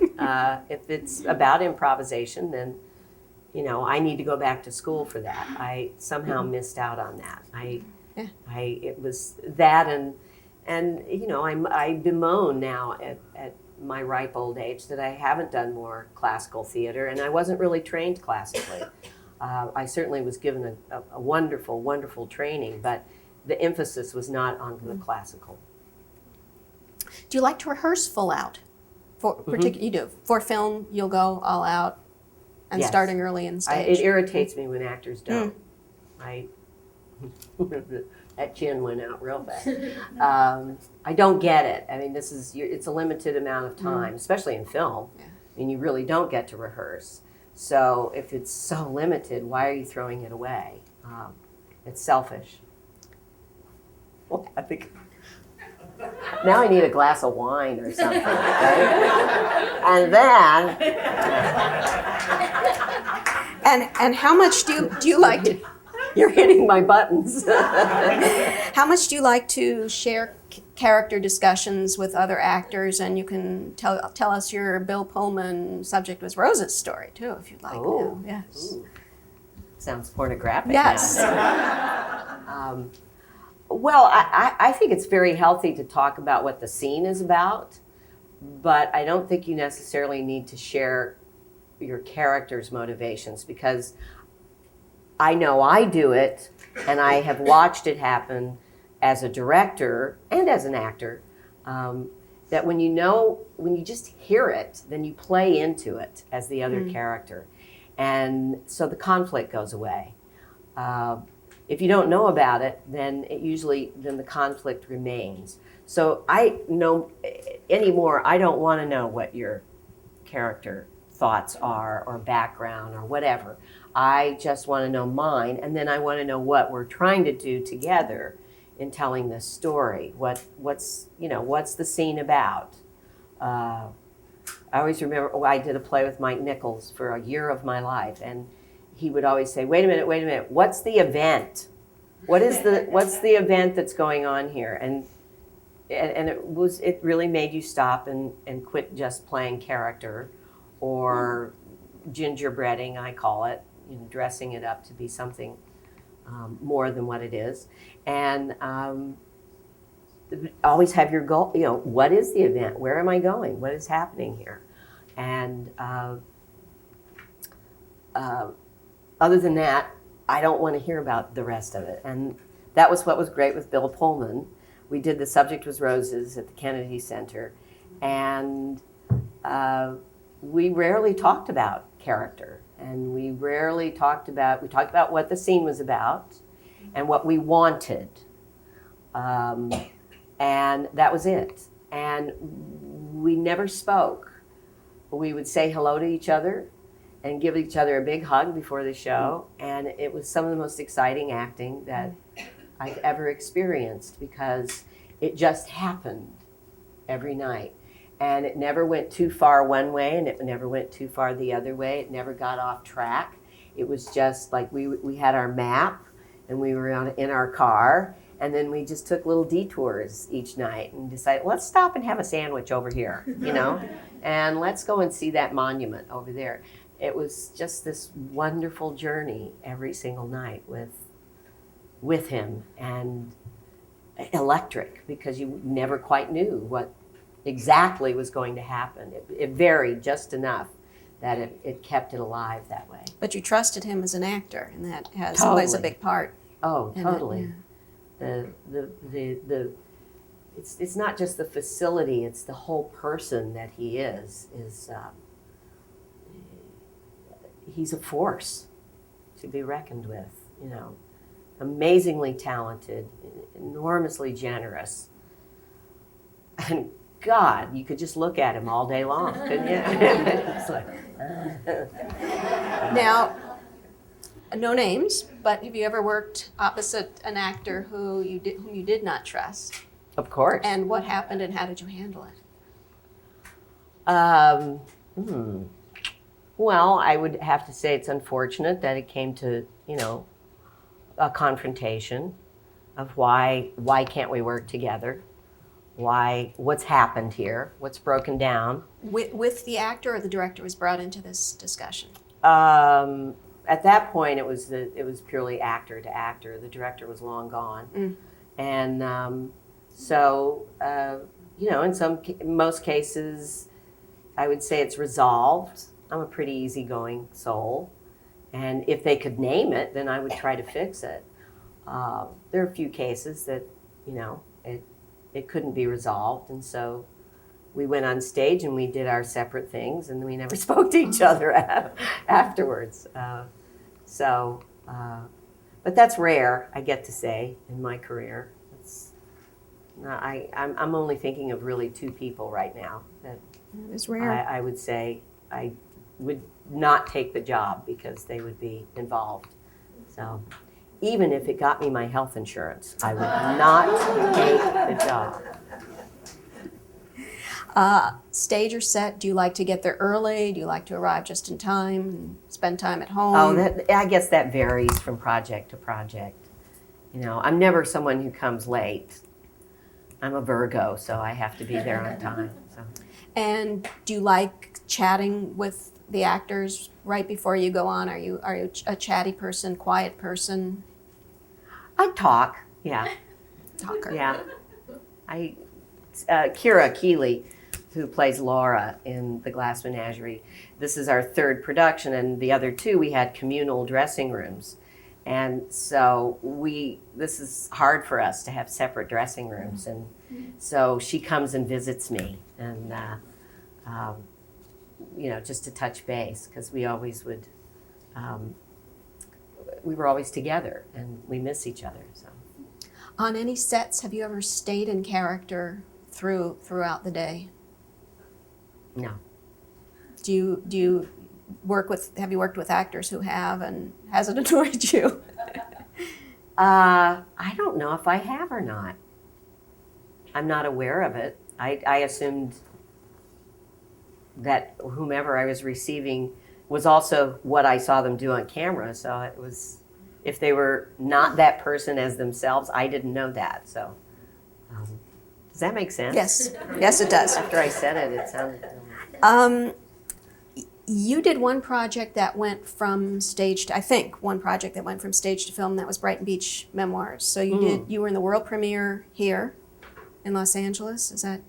If it's about improvisation, then I need to go back to school for that. I somehow missed out on that. It was that, and I bemoan now at my ripe old age that I haven't done more classical theater, and I wasn't really trained classically. I certainly was given a wonderful, wonderful training, but the emphasis was not on the classical. Do you like to rehearse full out? You do. For film, you'll go all out and Yes. starting early in stage. It irritates me when actors don't. That chin went out real fast. I don't get it. I mean, it's a limited amount of time, especially in film. Yeah. I mean, you really don't get to rehearse. So if it's so limited, why are you throwing it away? It's selfish. Well, I think. Now I need a glass of wine or something, right? And then, And how much do you like to, you're hitting my buttons. how much do you like to share character discussions with other actors? And you can tell us your Bill Pullman Subject Was Rose's story too, if you'd like. Oh, Yes. ooh. Sounds pornographic. Yes. Now. Well, I think it's very healthy to talk about what the scene is about, but I don't think you necessarily need to share your character's motivations, because I know I do it, and I have watched it happen as a director and as an actor, that when you just hear it, then you play into it as the other character. And so the conflict goes away. If you don't know about it, then the conflict remains. So I know anymore, I don't want to know what your character thoughts are or background or whatever. I just want to know mine, and then I want to know what we're trying to do together in telling this story. What's the scene about? I always remember I did a play with Mike Nichols for a year of my life, and he would always say, wait a minute, what's the event? What's the event that's going on here? And it really made you stop and quit just playing character or gingerbreading, I call it, dressing it up to be something more than what it is. And always have your goal, what is the event? Where am I going? What is happening here? And other than that, I don't want to hear about the rest of it. And that was what was great with Bill Pullman. We did The Subject Was Roses at the Kennedy Center, and we rarely talked about character, and we talked about what the scene was about and what we wanted. And that was it. And we never spoke. We would say hello to each other and give each other a big hug before the show. And it was some of the most exciting acting that I've ever experienced, because it just happened every night. And it never went too far one way, and it never went too far the other way. It never got off track. It was just like we had our map, and we were in our car, and then we just took little detours each night and decided, let's stop and have a sandwich over here, and let's go and see that monument over there. It was just this wonderful journey every single night with him, and electric, because you never quite knew what exactly was going to happen. It varied just enough that it kept it alive that way. But you trusted him as an actor, and that plays a Totally. big part. Oh, in totally. It, It's not just the facility, it's the whole person that he is he's a force to be reckoned with, amazingly talented, enormously generous. And God, you could just look at him all day long, couldn't you? It's like, Now, no names, but have you ever worked opposite an actor whom you did not trust? Of course. And what happened, and how did you handle it? Well, I would have to say it's unfortunate that it came to, a confrontation of why can't we work together? What's happened here? What's broken down? With the actor, or the director was brought into this discussion? At that point, it was purely actor to actor. The director was long gone. And so, in most cases, I would say it's resolved. I'm a pretty easygoing soul. And if they could name it, then I would try to fix it. There are a few cases that, it couldn't be resolved. And so we went on stage and we did our separate things, and we never spoke to each other afterwards. But that's rare, I get to say, in my career. I'm only thinking of really two people right now that It's rare. I would say I would not take the job because they would be involved. So even if it got me my health insurance, I would not take the job. Stage or set, do you like to get there early? Do you like to arrive just in time and spend time at home? Oh, I guess that varies from project to project. You know, I'm never someone who comes late. I'm a Virgo, so I have to be there on time. So. And do you like chatting with the actors right before you go on? Are you a chatty person, quiet person? I talk, yeah. Talker. Yeah. Kira Keeley, who plays Laura in the Glass Menagerie, this is our third production, and the other two we had communal dressing rooms. And so this is hard for us to have separate dressing rooms. And so she comes and visits me, and you know, just to touch base, because we always would, we were always together, and we miss each other. So. On any sets, have you ever stayed in character throughout the day? No. Do you have you worked with actors who have, and has it annoyed you? I don't know if I have or not. I'm not aware of it. I assumed that whomever I was receiving was also what I saw them do on camera. So it was, if they were not that person as themselves, I didn't know that. So does that make sense? Yes. Yes, it does. After I said it, it sounded. You did one project that went from stage to, I think, one project that went from stage to film. That was Brighton Beach Memoirs. So you were in the world premiere here in Los Angeles. Is that?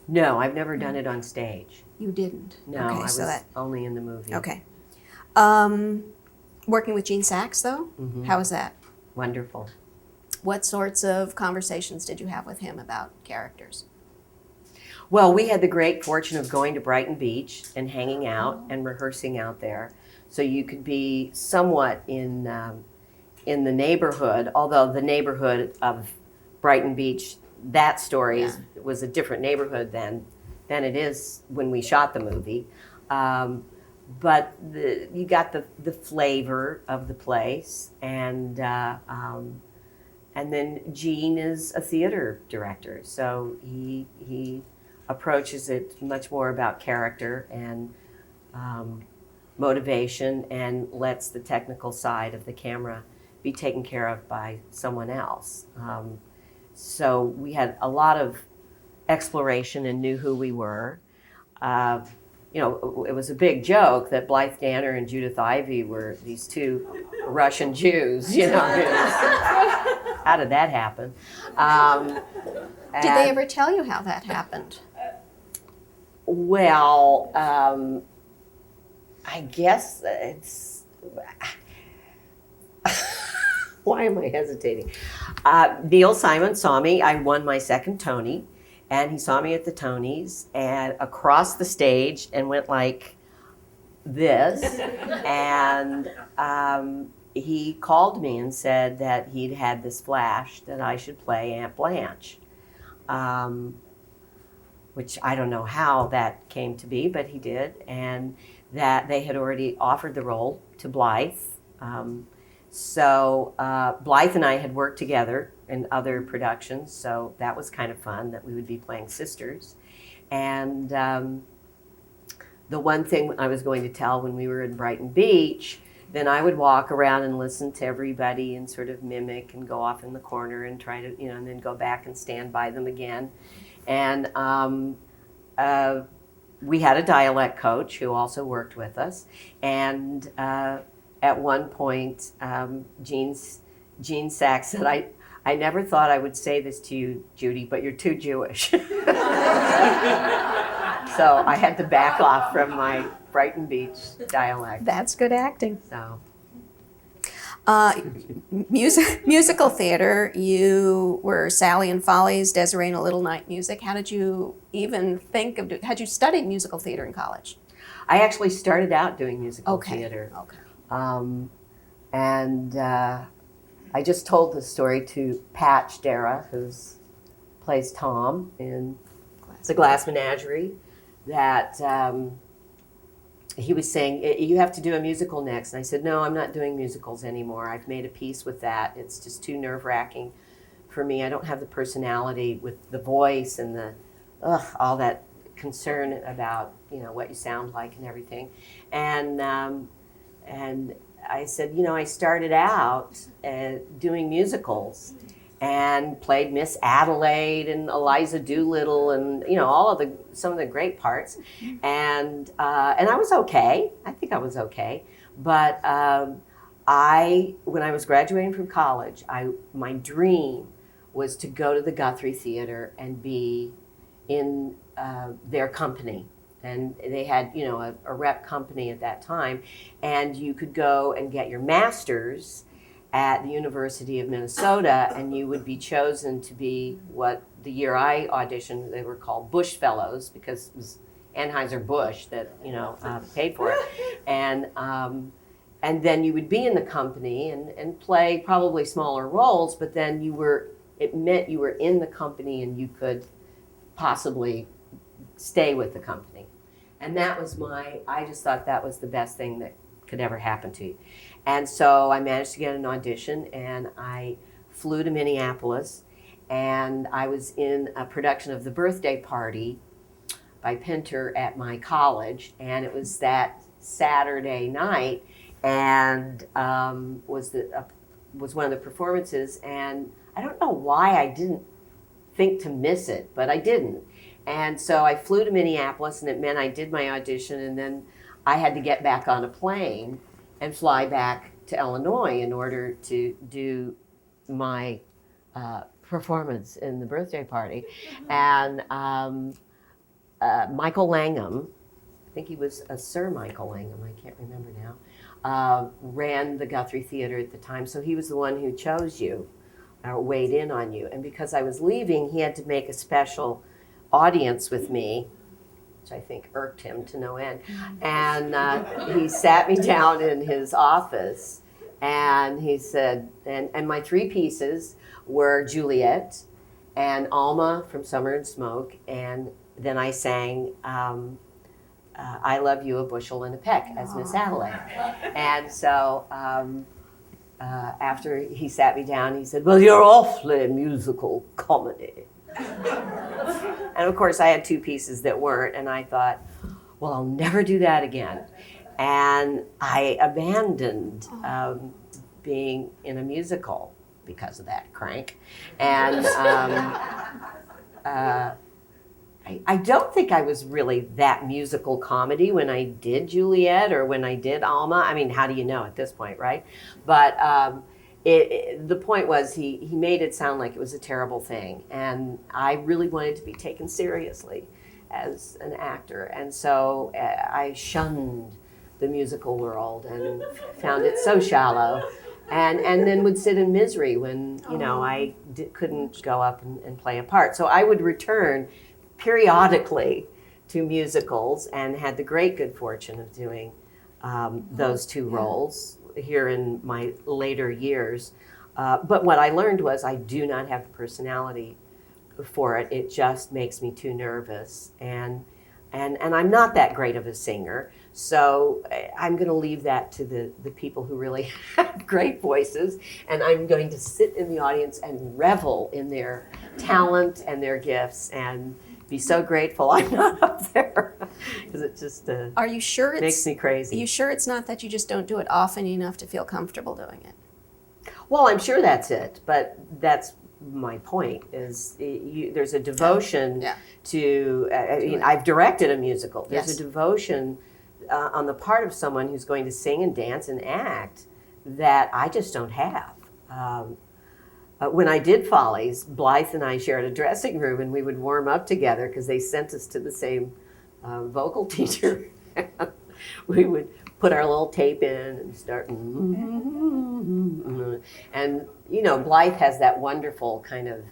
No, I've never done it on stage. You didn't. No, okay, I was only in the movie. Okay. Working with Gene Saks, though, how was that? Wonderful. What sorts of conversations did you have with him about characters? Well, we had the great fortune of going to Brighton Beach and hanging out and rehearsing out there. So you could be somewhat in the neighborhood, although the neighborhood of Brighton Beach, that story was a different neighborhood than it is when we shot the movie. But you got the flavor of the place, and then Gene is a theater director, so he approaches it much more about character and motivation, and lets the technical side of the camera be taken care of by someone else. So we had a lot of exploration and knew who we were. You know, it was a big joke that Blythe Danner and Judith Ivey were these two Russian Jews, you know. How did that happen? Did they ever tell you how that happened? Well, I guess it's... Why am I hesitating? Neil Simon saw me. I won my second Tony. And he saw me at the Tonys and across the stage and went like this. And he called me and said that he'd had this flash that I should play Aunt Blanche, which I don't know how that came to be, but he did. And that they had already offered the role to Blythe. So Blythe and I had worked together in other productions, so that was kind of fun that we would be playing sisters. And the one thing I was going to tell when we were in Brighton Beach, then I would walk around and listen to everybody and sort of mimic and go off in the corner and try to, you know, and then go back and stand by them again. And we had a dialect coach who also worked with us. And at one point, Gene Saks said, I never thought I would say this to you, Judy, but you're too Jewish. So I had to back off from my Brighton Beach dialect. That's good acting. So. Musical theater, you were Sally and Follies, Desiree and a Little Night Music. How did you even think of, had you studied musical theater in college? I actually started out doing musical theater. Okay. I just told this story to Patch Dara, who plays Tom in the Glass Menagerie, that he was saying, you have to do a musical next. And I said, no, I'm not doing musicals anymore. I've made a peace with that. It's just too nerve-wracking for me. I don't have the personality with the voice and all that concern about, what you sound like and everything. And I said, I started out doing musicals and played Miss Adelaide and Eliza Doolittle and, some of the great parts. And I was okay. I think I was okay. But when I was graduating from college, my dream was to go to the Guthrie Theater and be in their company. And they had, a rep company at that time. And you could go and get your master's at the University of Minnesota, and you would be chosen to be what the year I auditioned, they were called Bush Fellows, because it was Anheuser-Busch that, paid for it. And then you would be in the company and play probably smaller roles, but then it meant you were in the company and you could possibly stay with the company. And that was I just thought that was the best thing that could ever happen to you. And so I managed to get an audition, and I flew to Minneapolis, and I was in a production of The Birthday Party by Pinter at my college, and it was that Saturday night, and was one of the performances, and I don't know why I didn't think to miss it, but I didn't. And so I flew to Minneapolis, and it meant I did my audition, and then I had to get back on a plane and fly back to Illinois in order to do my performance in The Birthday Party. And Michael Langham, I think he was a Sir Michael Langham, I can't remember now, ran the Guthrie Theater at the time. So he was the one who chose you, or weighed in on you. And because I was leaving, he had to make a special audience with me, which I think irked him to no end. And he sat me down in his office, and he said, and my three pieces were Juliet and Alma from Summer and Smoke, and then I sang I Love You, a Bushel and a Peck as Miss Adelaide. And so after he sat me down, he said, well, you're awfully musical comedy. And of course, I had two pieces that weren't, and I thought, well, I'll never do that again. And I abandoned being in a musical because of that crank. And I don't think I was really that musical comedy when I did Juliet or when I did Alma. I mean, how do you know at this point, right? But the point was he made it sound like it was a terrible thing, and I really wanted to be taken seriously as an actor, and so I shunned the musical world and found it so shallow, and then would sit in misery when I couldn't go up and play a part. So I would return periodically to musicals and had the great good fortune of doing those two roles here in my later years. But what I learned was I do not have the personality for it. It just makes me too nervous. And I'm not that great of a singer. So I'm going to leave that to the people who really have great voices. And I'm going to sit in the audience and revel in their talent and their gifts and be so grateful I'm not up there, because it just Are you sure makes me crazy. Are you sure it's not that you just don't do it often enough to feel comfortable doing it? Well, I'm sure that's it, but that's my point. Is there's a devotion to. I've directed a musical. There's a devotion on the part of someone who's going to sing and dance and act that I just don't have. When I did Follies, Blythe and I shared a dressing room, and we would warm up together because they sent us to the same vocal teacher. We would put our little tape in and start, and Blythe has that wonderful kind of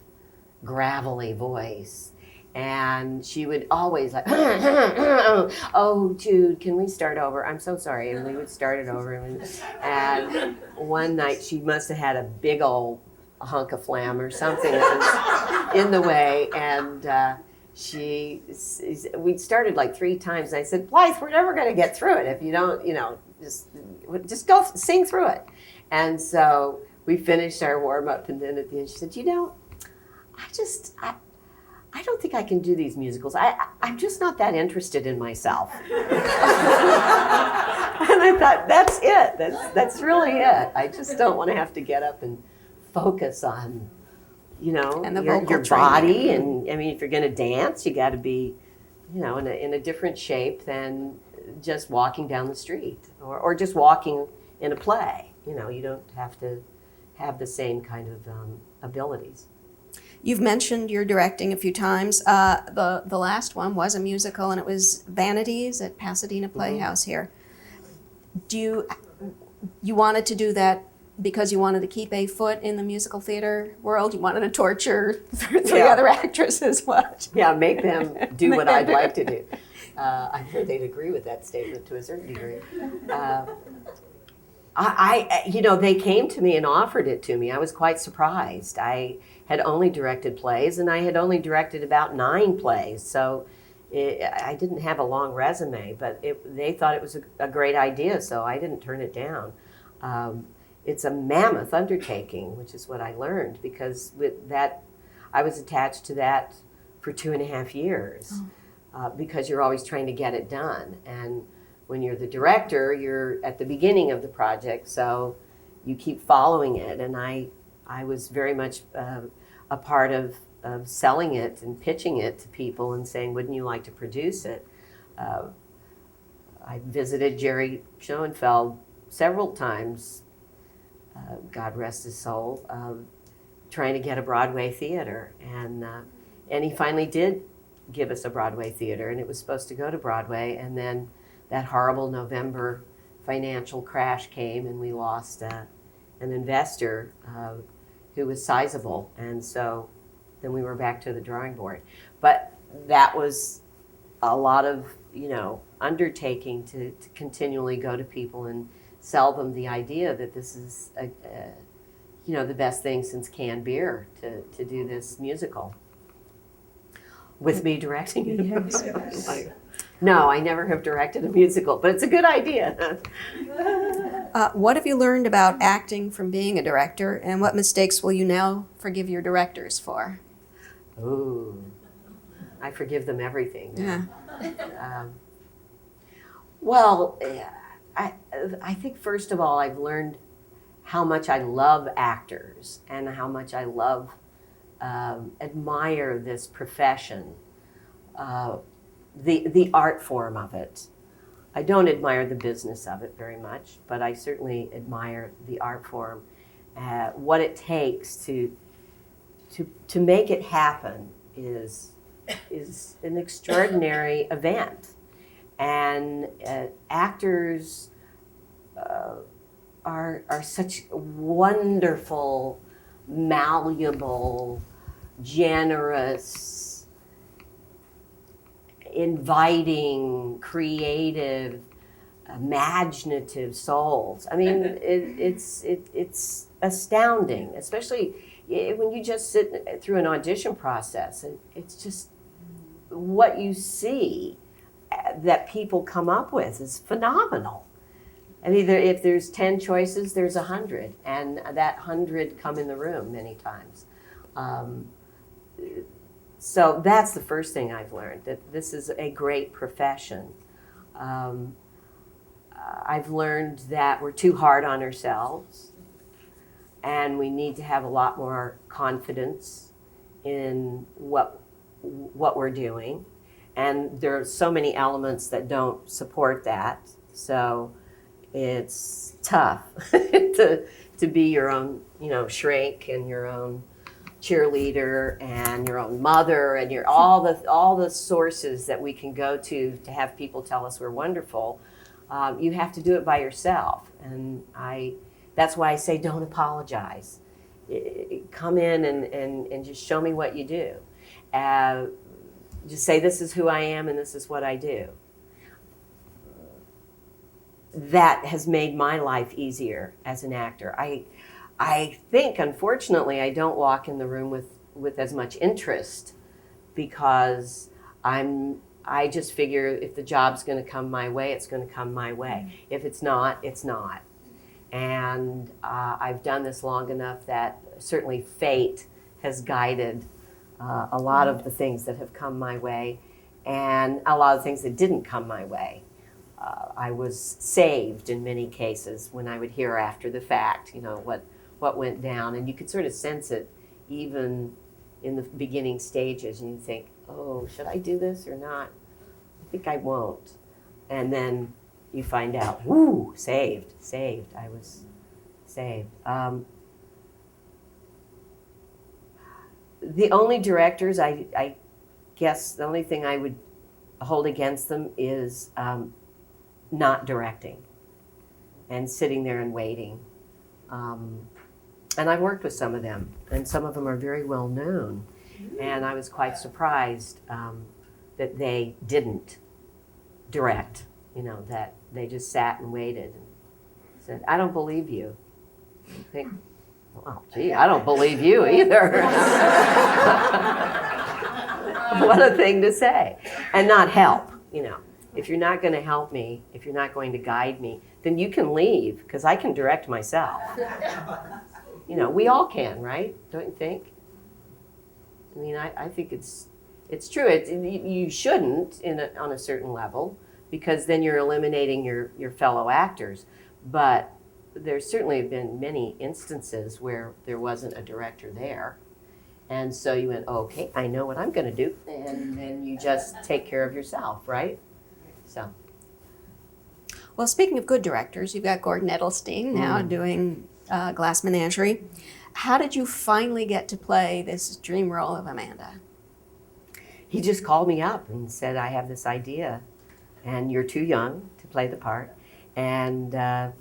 gravelly voice, and she would always like, oh, Jude, can we start over? I'm so sorry, and we would start it over. And one night she must have had a big old hunk of phlegm or something that was in the way, and we started like 3 times, and I said, Blythe, we're never going to get through it if you don't, just go sing through it. And so we finished our warm-up, and then at the end she said, I don't think I can do these musicals. I'm just not that interested in myself. And I thought, that's it. That's really it. I just don't want to have to get up and focus on, And the your vocal body. training. And I mean, if you're going to dance, you got to be, in a different shape than just walking down the street or just walking in a play. You don't have to have the same kind of abilities. You've mentioned your directing a few times. The last one was a musical, and it was Vanities at Pasadena Playhouse here. You wanted to do that because you wanted to keep a foot in the musical theater world? You wanted to torture three other actresses? What? Yeah, make them do what I'd like to do. I'm sure they'd agree with that statement to a certain degree. They came to me and offered it to me. I was quite surprised. I had only directed plays, and I had only directed about 9 plays, so I didn't have a long resume, but they thought it was a great idea, so I didn't turn it down. It's a mammoth undertaking, which is what I learned, because with that, I was attached to that for 2.5 years, because you're always trying to get it done. And when you're the director, you're at the beginning of the project, so you keep following it. And I was very much a part of selling it and pitching it to people and saying, wouldn't you like to produce it? I visited Jerry Schoenfeld several times, God rest his soul, trying to get a Broadway theater. And he finally did give us a Broadway theater, and it was supposed to go to Broadway, and then that horrible November financial crash came, and we lost an investor who was sizable, and so then we were back to the drawing board. But that was a lot of, undertaking to continually go to people and sell them the idea that this is, the best thing since canned beer to do this musical. With me directing it. No, I never have directed a musical, but it's a good idea. What have you learned about acting from being a director, and what mistakes will you now forgive your directors for? Ooh, I forgive them everything. Yeah. Well, I think first of all, I've learned how much I love actors and how much I love, admire this profession, the art form of it. I don't admire the business of it very much, but I certainly admire the art form. What it takes to make it happen is an extraordinary event. And actors are such wonderful, malleable, generous, inviting, creative, imaginative souls. I mean, it's astounding, especially when you just sit through an audition process, and it's just what you see that people come up with is phenomenal. And if there's 10 choices, there's 100, and that 100 come in the room many times. So that's the first thing I've learned, that this is a great profession. I've learned that we're too hard on ourselves, and we need to have a lot more confidence in what we're doing. And there are so many elements that don't support that. So it's tough to be your own, shrink and your own cheerleader and your own mother and all the sources that we can go to have people tell us we're wonderful. You have to do it by yourself. And that's why I say don't apologize. Come in and just show me what you do. Just say, this is who I am and this is what I do. That has made my life easier as an actor. I think, unfortunately, I don't walk in the room with as much interest, because I just figure if the job's going to come my way, it's going to come my way. If it's not, it's not. And I've done this long enough that certainly fate has guided a lot of the things that have come my way and a lot of things that didn't come my way. I was saved in many cases when I would hear after the fact, what went down. And you could sort of sense it even in the beginning stages. And you think, oh, should I do this or not? I think I won't. And then you find out, woo, saved. I was saved. The only directors, I guess the only thing I would hold against them is not directing and sitting there and waiting. And I've worked with some of them, and some of them are very well known. And I was quite surprised that they didn't direct, that they just sat and waited and said, I don't believe you. I think, well, gee, I don't believe you either. What a thing to say. And not help, If you're not going to help me, if you're not going to guide me, then you can leave, because I can direct myself. We all can, right? Don't you think? I mean, I think it's true. You shouldn't on a certain level, because then you're eliminating your fellow actors. But there certainly have been many instances where there wasn't a director there. And so you went, okay, I know what I'm going to do. And then you just take care of yourself, right? So. Well, speaking of good directors, you've got Gordon Edelstein now doing Glass Menagerie. How did you finally get to play this dream role of Amanda? He just called me up and said, I have this idea, and you're too young to play the part. And the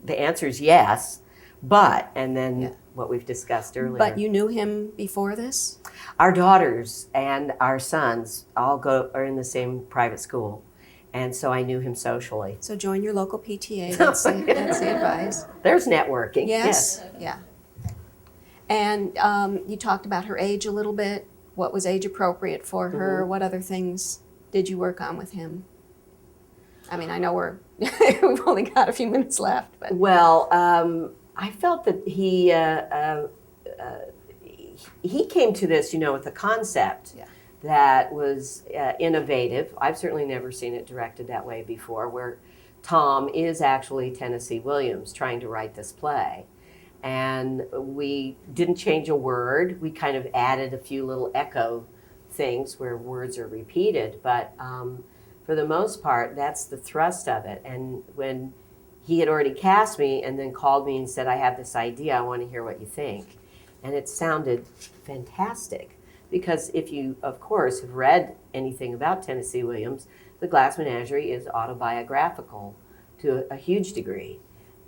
answer is yes, but, and then what we've discussed earlier. But you knew him before this? Our daughters and our sons all are in the same private school. And so I knew him socially. So join your local PTA, that's the advice. There's networking. Yes. Yeah. And you talked about her age a little bit. What was age appropriate for her? Mm-hmm. What other things did you work on with him? I mean, I know we've only got a few minutes left. But. Well, I felt that he came to this, with a concept that was innovative. I've certainly never seen it directed that way before, where Tom is actually Tennessee Williams trying to write this play. And we didn't change a word. We kind of added a few little echo things where words are repeated. But for the most part, that's the thrust of it. And when he had already cast me and then called me and said, I have this idea, I want to hear what you think. And it sounded fantastic. Because if you, of course, have read anything about Tennessee Williams, the Glass Menagerie is autobiographical to a huge degree.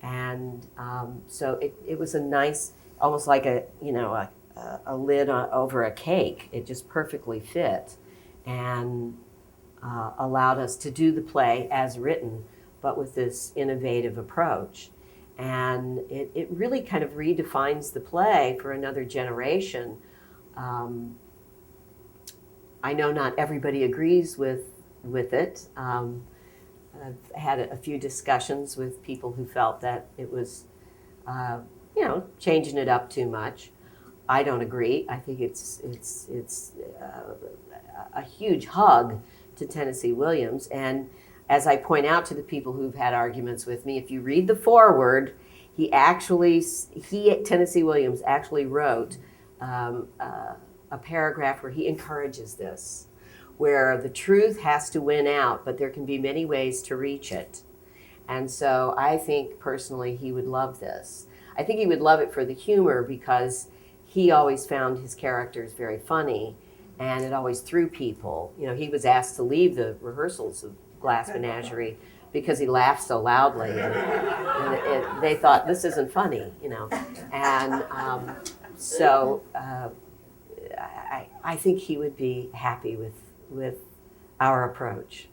And so it was a nice, almost like a lid over a cake. It just perfectly fit and allowed us to do the play as written, but with this innovative approach. And it really kind of redefines the play for another generation. I know not everybody agrees with it. I've had a few discussions with people who felt that it was, changing it up too much. I don't agree. I think it's a huge hug to Tennessee Williams. And as I point out to the people who've had arguments with me, if you read the foreword, Tennessee Williams actually wrote a paragraph where he encourages this, where the truth has to win out, but there can be many ways to reach it. And so I think personally he would love this. I think he would love it for the humor, because he always found his characters very funny, and it always threw people. He was asked to leave the rehearsals of Glass Menagerie because he laughed so loudly, and they thought, this isn't funny, And so I think he would be happy with our approach.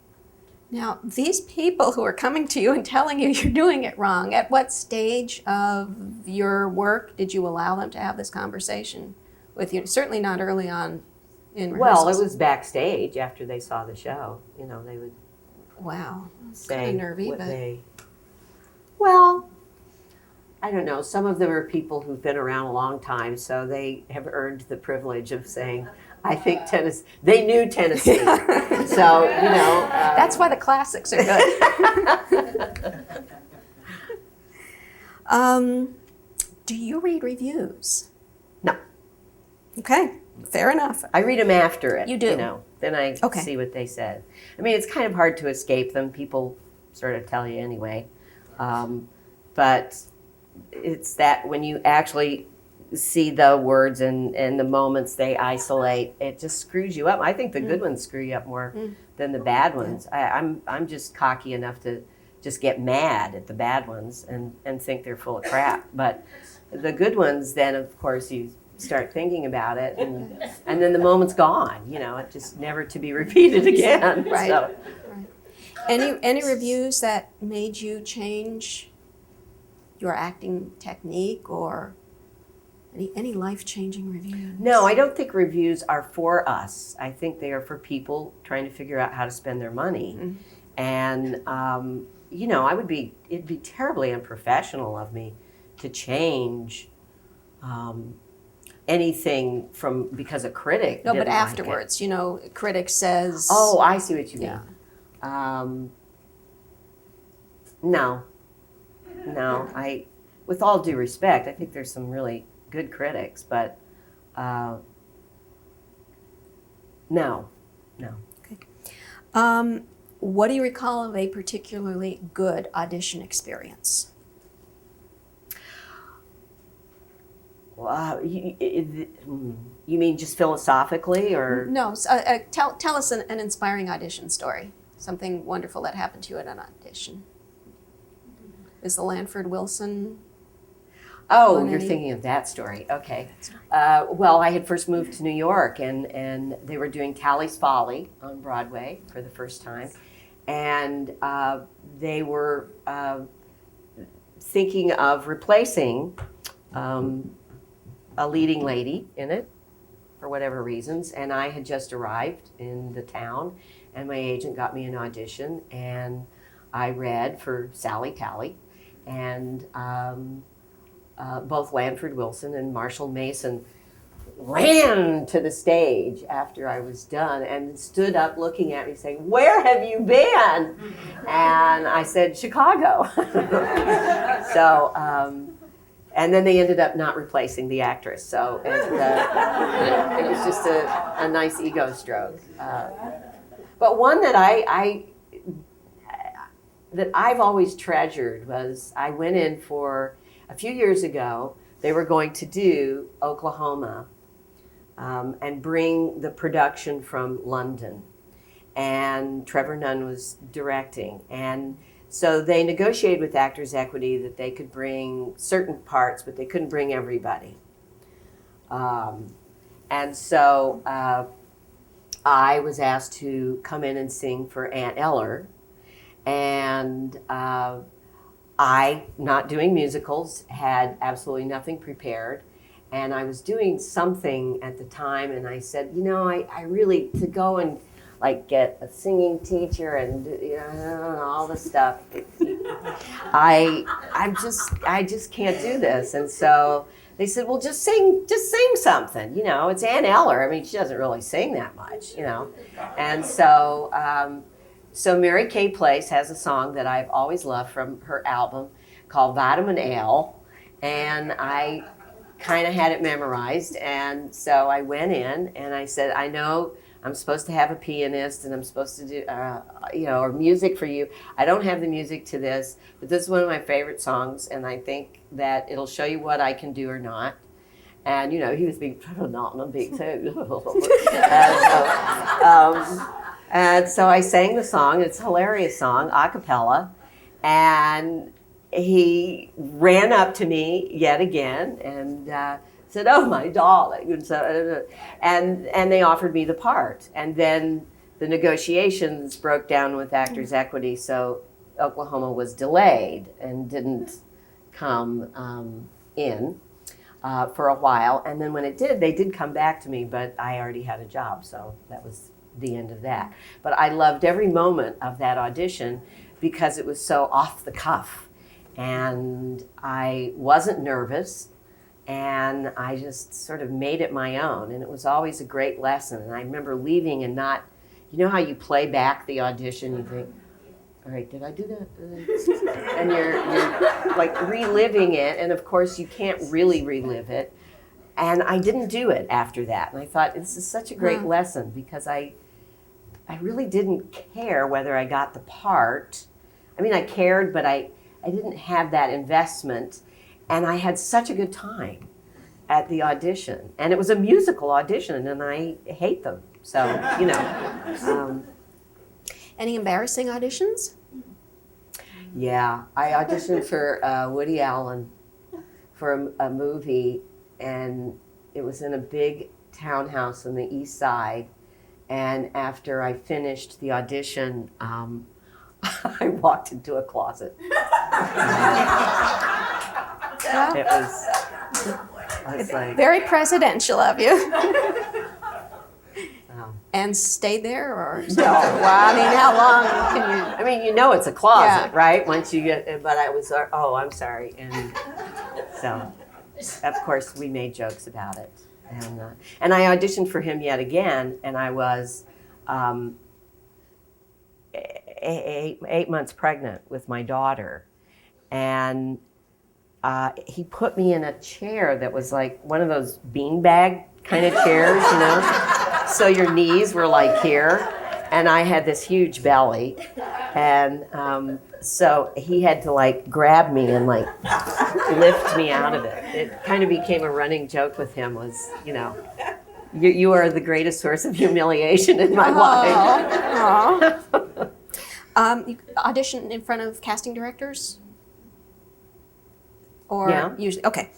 Now, these people who are coming to you and telling you you're doing it wrong, at what stage of your work did you allow them to have this conversation with you? Certainly not early on in rehearsals. Well, it was backstage after they saw the show. They would wow, say kind of nervy, what but... well, I don't know, some of them are people who've been around a long time, so they have earned the privilege of saying, I think Tennessee, they knew Tennessee. So, you know. That's why the classics are good. Do you read reviews? No. Okay, fair enough. I read them after it. You do? You know, then I see what they said. I mean, it's kind of hard to escape them. People sort of tell you anyway. But it's that when you actually see the words and the moments they isolate, it just screws you up. I think the good ones screw you up more than the bad ones. I'm just cocky enough to just get mad at the bad ones and think they're full of crap. But the good ones, then of course you start thinking about it, and then the moment's gone. You know, it just never to be repeated again. Right. So. Right. Any reviews that made you change your acting technique, or any life-changing reviews? No, I don't think reviews are for us. I think they are for people trying to figure out how to spend their money. Mm-hmm. And you know, it'd be terribly unprofessional of me to change anything because a critic No, didn't but like afterwards, you know, a critic says... Oh, I see what you mean. Yeah. No, with all due respect, I think there's some really good critics, but no. Okay. What do you recall of a particularly good audition experience? You mean just philosophically, or? No, tell us an inspiring audition story. Something wonderful that happened to you at an audition. Is the Lanford Wilson? Oh, you're thinking of that story. Okay. Well, I had first moved to New York, and they were doing Tally's Folly on Broadway for the first time. And they were thinking of replacing a leading lady in it for whatever reasons. And I had just arrived in the town, and my agent got me an audition, and I read for Sally Tally. And both Lanford Wilson and Marshall Mason ran to the stage after I was done and stood up looking at me saying, "Where have you been?" And I said, "Chicago." So, and then they ended up not replacing the actress. So it was just a nice ego stroke. But one that that I've always treasured was I went in for, a few years ago, they were going to do Oklahoma and bring the production from London. And Trevor Nunn was directing. And so they negotiated with Actors Equity that they could bring certain parts, but they couldn't bring everybody. And so I was asked to come in and sing for Aunt Eller. And I, not doing musicals, had absolutely nothing prepared. And I was doing something at the time, and I said, you know, I really, to go and like get a singing teacher and all this stuff, I just can't do this. And so they said, well, just sing something. You know, it's Aunt Eller. I mean, she doesn't really sing that much, you know. And so, so Mary Kay Place has a song that I've always loved from her album called Vitamin L, and I kind of had it memorized. And so I went in and I said, I know I'm supposed to have a pianist and I'm supposed to do, or music for you. I don't have the music to this, but this is one of my favorite songs, and I think that it'll show you what I can do or not. And, you know, he was being not big too. And so I sang the song. It's a hilarious song, a cappella. And he ran up to me yet again and said, "Oh, my darling." And they offered me the part. And then the negotiations broke down with Actors Equity, so Oklahoma was delayed and didn't come in for a while. And then when it did, they did come back to me, but I already had a job, so that was the end of that. But I loved every moment of that audition because it was so off the cuff. And I wasn't nervous, and I just sort of made it my own. And it was always a great lesson. And I remember leaving and not, you know how you play back the audition, you think, all right, did I do that? And you're like reliving it, and of course you can't really relive it. And I didn't do it after that. And I thought, this is such a great lesson, because I really didn't care whether I got the part. I mean, I cared, but I didn't have that investment. And I had such a good time at the audition. And it was a musical audition, and I hate them. So, you know. Any embarrassing auditions? Yeah, I auditioned for Woody Allen for a movie, and it was in a big townhouse on the east side. And after I finished the audition, I walked into a closet. It was, I was like, Very presidential of you. oh. And stayed there, or no? Well, I mean, how long can you? I mean, you know it's a closet, Yeah. right? Once you get, but I was, oh, I'm sorry. And so, of course, we made jokes about it. And I auditioned for him yet again, and I was 8 months pregnant with my daughter. And he put me in a chair that was like one of those beanbag kind of chairs, you know? So your knees were like here, and I had this huge belly. And so he had to like grab me and like lift me out of it. It kind of became a running joke with him, was, you know, you are the greatest source of humiliation in my life. You audition in front of casting directors? Or Yeah. usually, okay.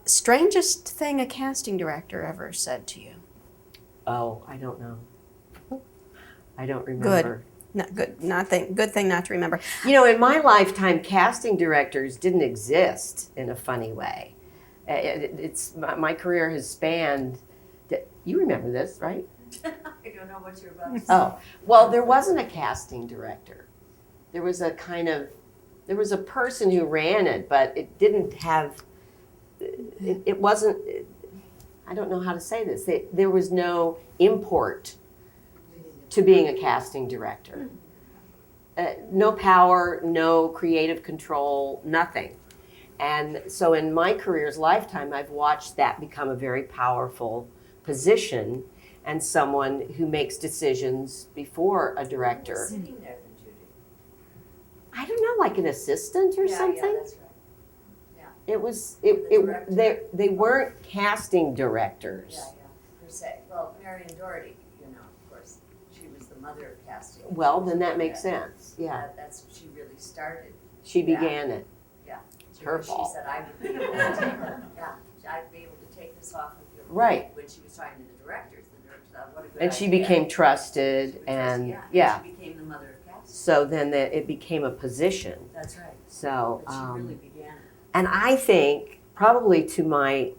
Strangest thing a casting director ever said to you? Oh, I don't know. I don't remember. Not good. Good thing not to remember. You know, in my lifetime, casting directors didn't exist in a funny way. It's my career has spanned. You remember this, right? I don't know what you're about to say. Oh, well, there wasn't a casting director. There was a person who ran it, but it didn't have. It wasn't. I don't know how to say this. There was no import to being a casting director. No power, no creative control, nothing. And so in my career's lifetime, I've watched that become a very powerful position, and someone who makes decisions before a director. Sitting there, then, Judy. I don't know, like an assistant or something? Yeah, that's right. It was, director. they weren't casting directors. Yeah, per se. Well, Marion Doherty, you know, of course, she was the mother of casting. Well, then that makes sense, yeah. That's, she really started. She began it. Yeah. It's her She fault. said, I would be able to take, I'd be able to take this off of your plate. Right. When she was talking to the directors thought, what a good And she idea. became trusted, and yeah. She became the mother of casting. So then it became a position. That's right. So, But she really began it. and I think probably to my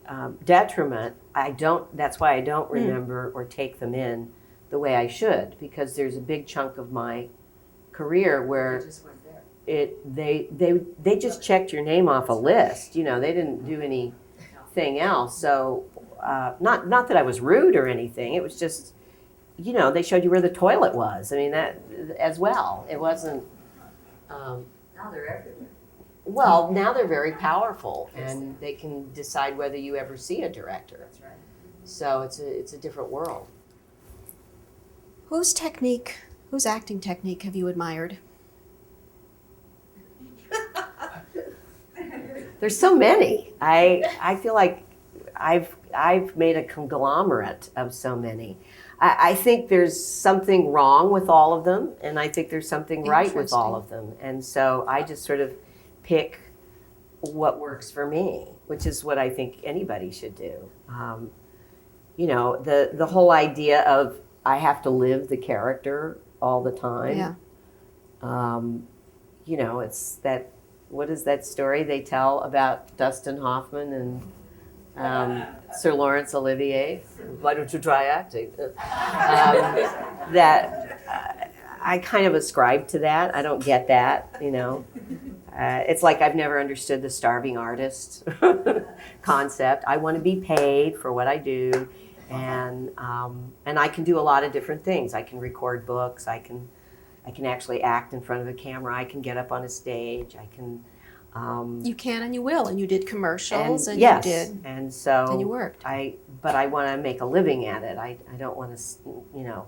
detriment, that's why I don't remember or take them in the way I should, because there's a big chunk of my career You where just weren't there. they just checked your name off a list. You know, they didn't do anything else. So not that I was rude or anything. It was just, you know, they showed you where the toilet was. I mean, that as well. It wasn't. Now they're everywhere. Well, now they're very powerful, and they can decide whether you ever see a director. That's right. So it's a different world. Whose acting technique have you admired? There's so many. I feel like I've made a conglomerate of so many. I think there's something wrong with all of them, and I think there's something right with all of them. And so I just sort of pick what works for me, which is what I think anybody should do. You know, the whole idea of I have to live the character all the time. Yeah. You know, it's that, what is that story they tell about Dustin Hoffman and Sir Laurence Olivier? Why don't you try acting? That I kind of ascribe to that. I don't get that, you know. It's like I've never understood the starving artist concept. I want to be paid for what I do, and I can do a lot of different things. I can record books. I can actually act in front of a camera. I can get up on a stage. I can. You can and you will, and you did commercials, and yes, you did, and so and you worked. But I want to make a living at it. I don't want to,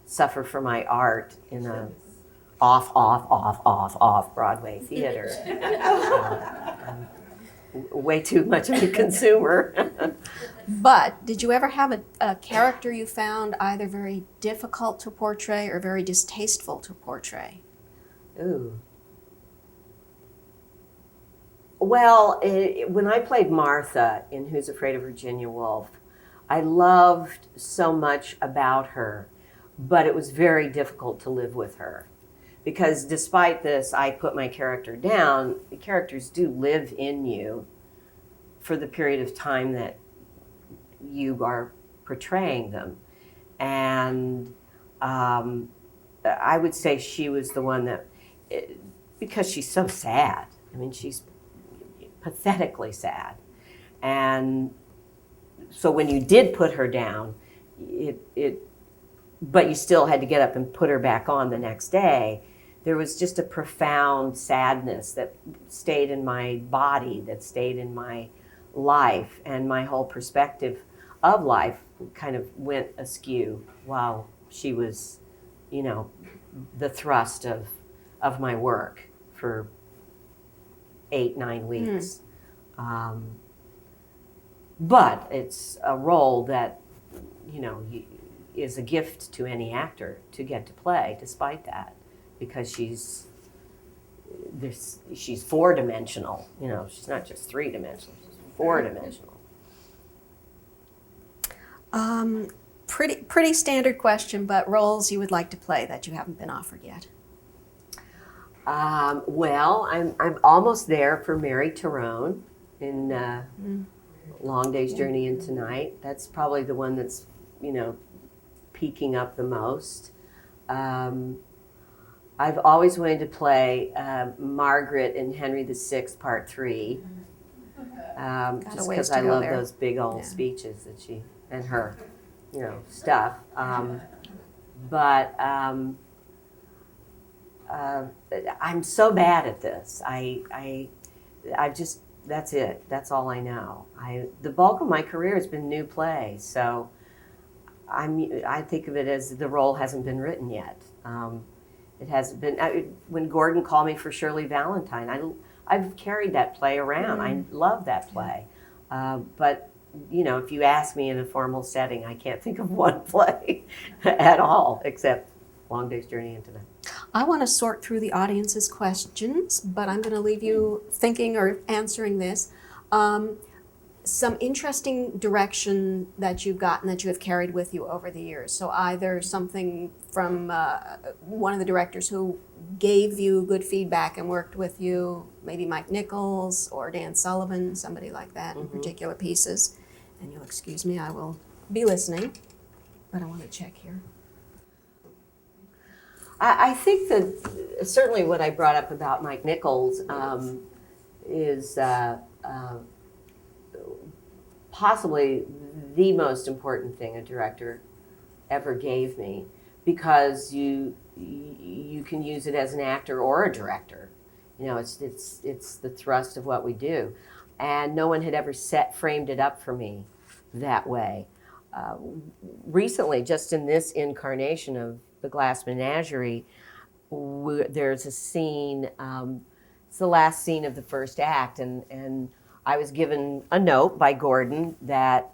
suffer for my art in a off Broadway theater. I'm way too much of a consumer. But did you ever have a character you found either very difficult to portray or very distasteful to portray? Ooh. Well, when I played Martha in Who's Afraid of Virginia Woolf, I loved so much about her, but it was very difficult to live with her. Because despite this, I put my character down. The characters do live in you for the period of time that you are portraying them. And I would say she was the one that, because she's so sad. I mean, she's pathetically sad. And so when you did put her down, but you still had to get up and put her back on the next day, there was just a profound sadness that stayed in my body, that stayed in my life, and my whole perspective of life kind of went askew while she was, the thrust of my work for 8-9 weeks. But it's a role that, is a gift to any actor to get to play despite that, because she's four-dimensional. She's not just three-dimensional, she's four-dimensional. Pretty standard question, but roles you would like to play that you haven't been offered yet? Well, I'm almost there for Mary Tyrone in Long Day's Journey into Night. That's probably the one that's, peaking up the most. I've always wanted to play Margaret in Henry VI, Part 3, just because I love those big old speeches that she, and her, stuff. But I'm so bad at this. I've just, that's it. That's all I know. The bulk of my career has been new plays, so I think of it as the role hasn't been written yet. It hasn't been. When Gordon called me for Shirley Valentine, I've carried that play around. I love that play, but if you ask me in a formal setting, I can't think of one play at all except Long Day's Journey into Night. I want to sort through the audience's questions, but I'm going to leave you thinking or answering this. Some interesting direction that you've gotten that you have carried with you over the years. So either something from one of the directors who gave you good feedback and worked with you, maybe Mike Nichols or Dan Sullivan, somebody like that in particular pieces. And you'll excuse me, I will be listening, but I want to check here. I think that certainly what I brought up about Mike Nichols is possibly the most important thing a director ever gave me, because you can use it as an actor or a director. It's the thrust of what we do, and no one had ever framed it up for me that way. Recently, just in this incarnation of the Glass Menagerie, there's a scene. It's the last scene of the first act, and I was given a note by Gordon that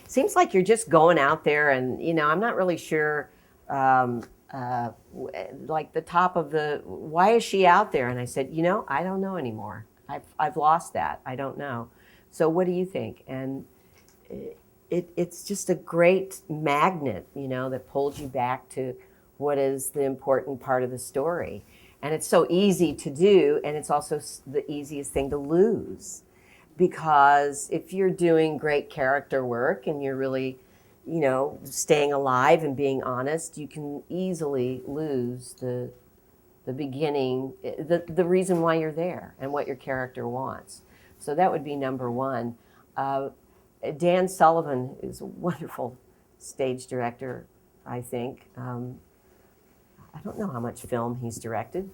seems like you're just going out there, and I'm not really sure, like the top of the, why is she out there? And I said, I don't know anymore. I've lost that. I don't know. So what do you think? And it's just a great magnet, that pulls you back to what is the important part of the story. And it's so easy to do, and it's also the easiest thing to lose. Because if you're doing great character work and you're really, staying alive and being honest, you can easily lose the the beginning, the reason why you're there and what your character wants. So that would be number one. Dan Sullivan is a wonderful stage director, I think. I don't know how much film he's directed.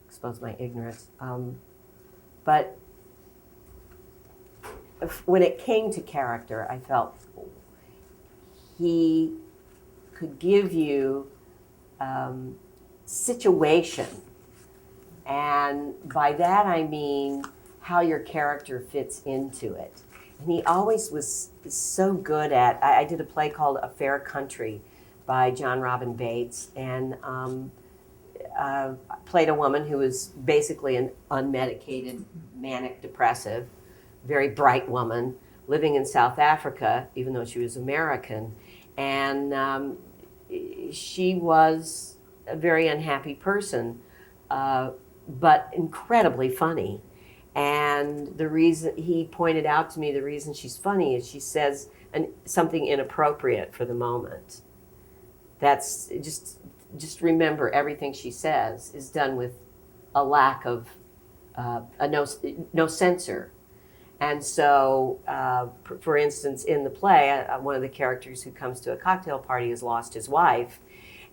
Expose my ignorance. But when it came to character, I felt he could give you situation. And by that I mean how your character fits into it. And he always was so good at, I did a play called A Fair Country by John Robin Bates, and played a woman who was basically an unmedicated manic depressive, very bright woman living in South Africa, even though she was American. And she was a very unhappy person, but incredibly funny. And the reason he pointed out to me, the reason she's funny is she says something inappropriate for the moment. That's just remember, everything she says is done with a lack of no censor. And so, for instance, in the play, one of the characters who comes to a cocktail party has lost his wife,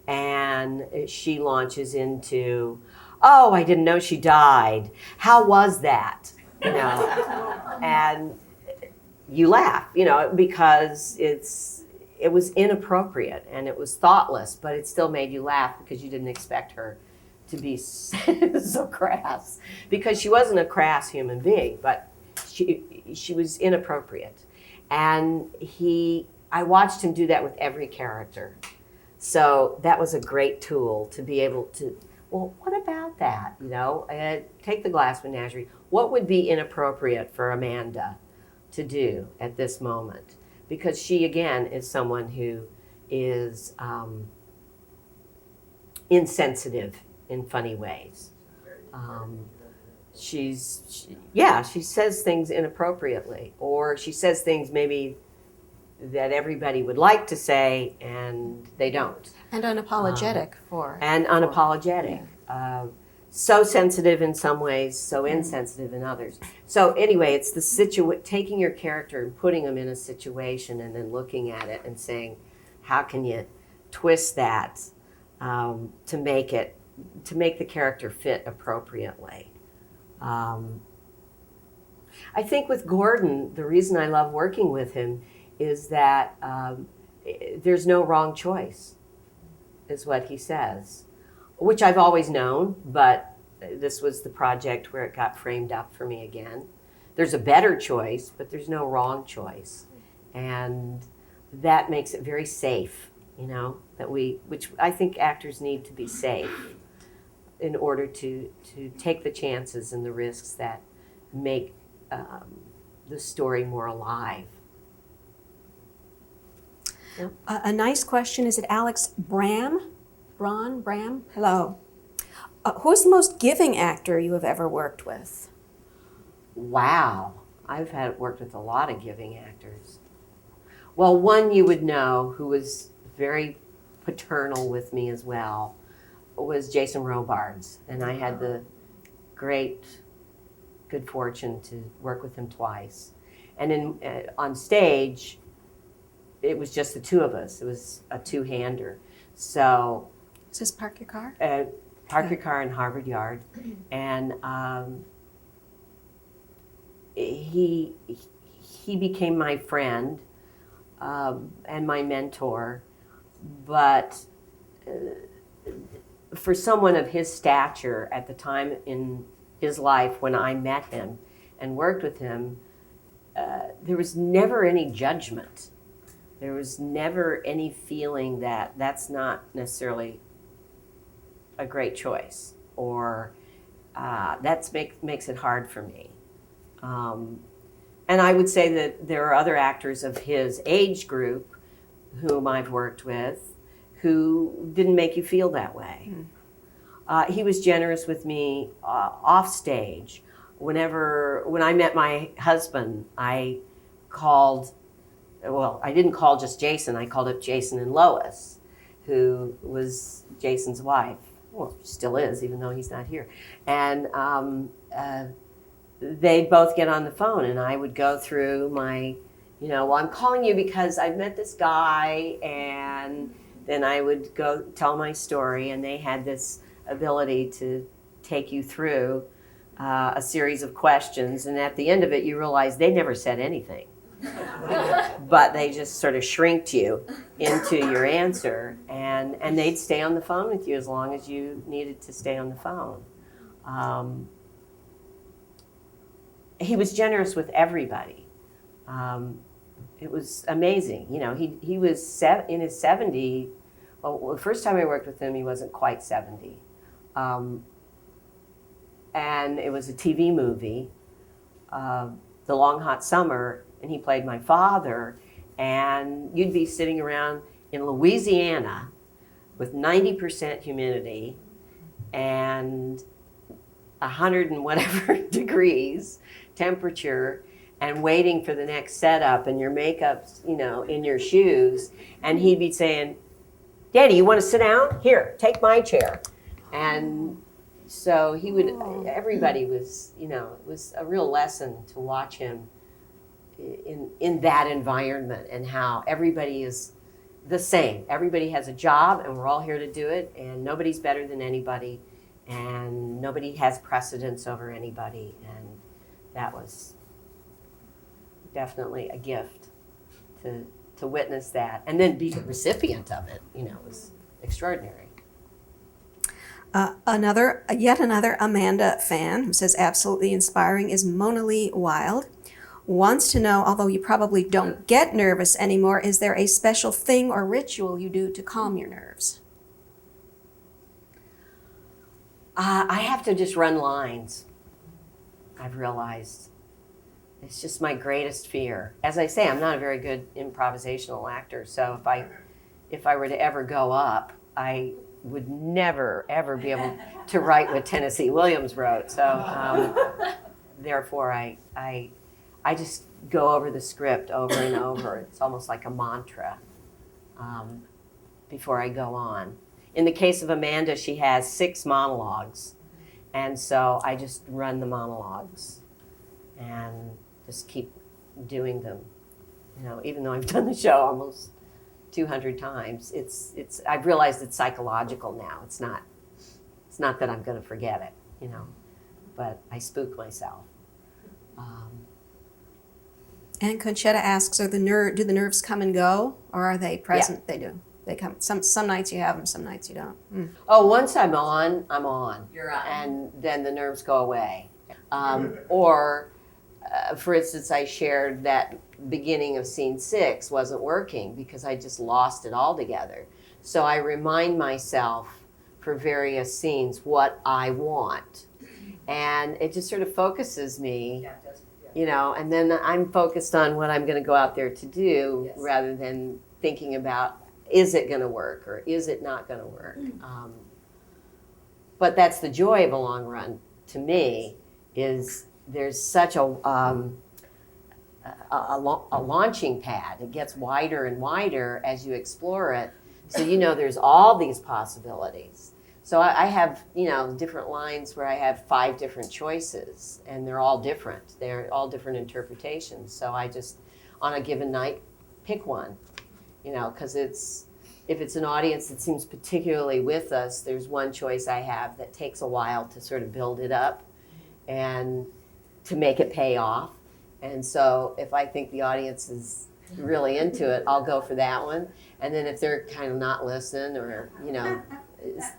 and she launches into, "Oh, I didn't know she died. How was that?" You know, and you laugh, you know, because it was inappropriate and it was thoughtless, but it still made you laugh because you didn't expect her to be so crass, because she wasn't a crass human being, but she was inappropriate. And I watched him do that with every character. So that was a great tool to be able to, well, what about that? You know, take the Glass Menagerie. What would be inappropriate for Amanda to do at this moment? Because she, again, is someone who is insensitive in funny ways. She says things inappropriately, or she says things maybe that everybody would like to say and they don't. And unapologetic And unapologetic. So sensitive in some ways, so insensitive in others. So anyway, it's the taking your character and putting them in a situation and then looking at it and saying, how can you twist that to make the character fit appropriately. I think with Gordon, the reason I love working with him is that there's no wrong choice, is what he says, which I've always known, but this was the project where it got framed up for me again. There's a better choice, but there's no wrong choice. And that makes it very safe, you know, which I think actors need to be safe in order to take the chances and the risks that make the story more alive. Yeah. A nice question. Is it Alex Bram? Hello. Who's the most giving actor you have ever worked with? Wow. I've worked with a lot of giving actors. Well, one you would know who was very paternal with me as well was Jason Robards. And I had the good fortune to work with him twice. And on stage, it was just the two of us. It was a two-hander. So, is this Park Your Car? Park Your Car in Harvard Yard. And he became my friend and my mentor. But for someone of his stature at the time in his life when I met him and worked with him, there was never any judgment. There was never any feeling that that's not necessarily a great choice, or that makes it hard for me. And I would say that there are other actors of his age group whom I've worked with who didn't make you feel that way. He was generous with me off stage. When I met my husband, I didn't call just Jason, I called up Jason and Lois, who was Jason's wife. well, still is, even though he's not here. And they'd both get on the phone, and I would go through my, well, I'm calling you because I met this guy, and then I would go tell my story, and they had this ability to take you through a series of questions, and at the end of it, you realize they never said anything. But they just sort of shrinked you into your answer, and they'd stay on the phone with you as long as you needed to stay on the phone. He was generous with everybody. It was amazing. He was in his 70s. Well, the first time I worked with him, he wasn't quite 70. And it was a TV movie, The Long Hot Summer, and he played my father. And you'd be sitting around in Louisiana with 90% humidity and 100 and whatever degrees temperature, and waiting for the next setup, and your makeup's, in your shoes. And he'd be saying, Daddy, you want to sit down? Here, take my chair. And so he would, everybody was, it was a real lesson to watch him in that environment, and how everybody is the same. Everybody has a job, and we're all here to do it, and nobody's better than anybody, and nobody has precedence over anybody. And that was definitely a gift to witness that, and then be the recipient of it, was extraordinary. Yet another Amanda fan who says absolutely inspiring is Mona Lee Wild. Wants to know, although you probably don't get nervous anymore, is there a special thing or ritual you do to calm your nerves? I have to just run lines. I've realized it's just my greatest fear. As I say, I'm not a very good improvisational actor, so if I were to ever go up, I would never ever be able to write what Tennessee Williams wrote. So therefore, I just go over the script over and over. It's almost like a mantra before I go on. In the case of Amanda, she has 6 monologues, and so I just run the monologues and just keep doing them. Even though I've done the show almost 200 times, I've realized it's psychological now. It's not that I'm going to forget it, but I spook myself. And Conchetta asks, do the nerves come and go, or are they present? Yeah. They do. They come. Some nights you have them, some nights you don't. Mm. Oh, once I'm on, I'm on. You're on. And then the nerves go away. Or, for instance, I shared that beginning of scene 6 wasn't working because I just lost it altogether. So I remind myself for various scenes what I want. And it just sort of focuses me. Yeah, it does. And then I'm focused on what I'm going to go out there to do, Yes. rather than thinking about, is it going to work or is it not going to work? But that's the joy of a long run to me, is there's such a launching pad. It gets wider and wider as you explore it. So there's all these possibilities. So I have, different lines where I have 5 different choices, and they're all different. They're all different interpretations. So I just, on a given night, pick one, because if it's an audience that seems particularly with us, there's one choice I have that takes a while to sort of build it up and to make it pay off. And so if I think the audience is really into it, I'll go for that one. And then if they're kind of not listening, or,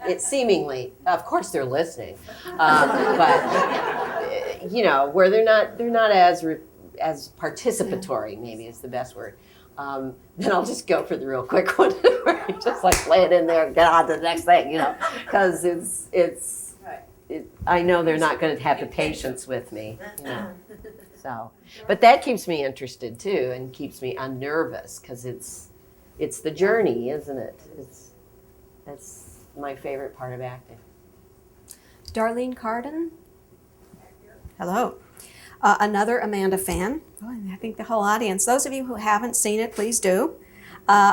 it's seemingly, of course they're listening, but where they're not as participatory, maybe is the best word. Then I'll just go for the real quick one, just like lay it in there and get on to the next thing, because I know they're not going to have the patience with me. So, but that keeps me interested too, and keeps me unnervous, because it's the journey, isn't it? That's my favorite part of acting. Darlene Carden. Hello. Another Amanda fan. Oh, I think the whole audience. Those of you who haven't seen it, please do.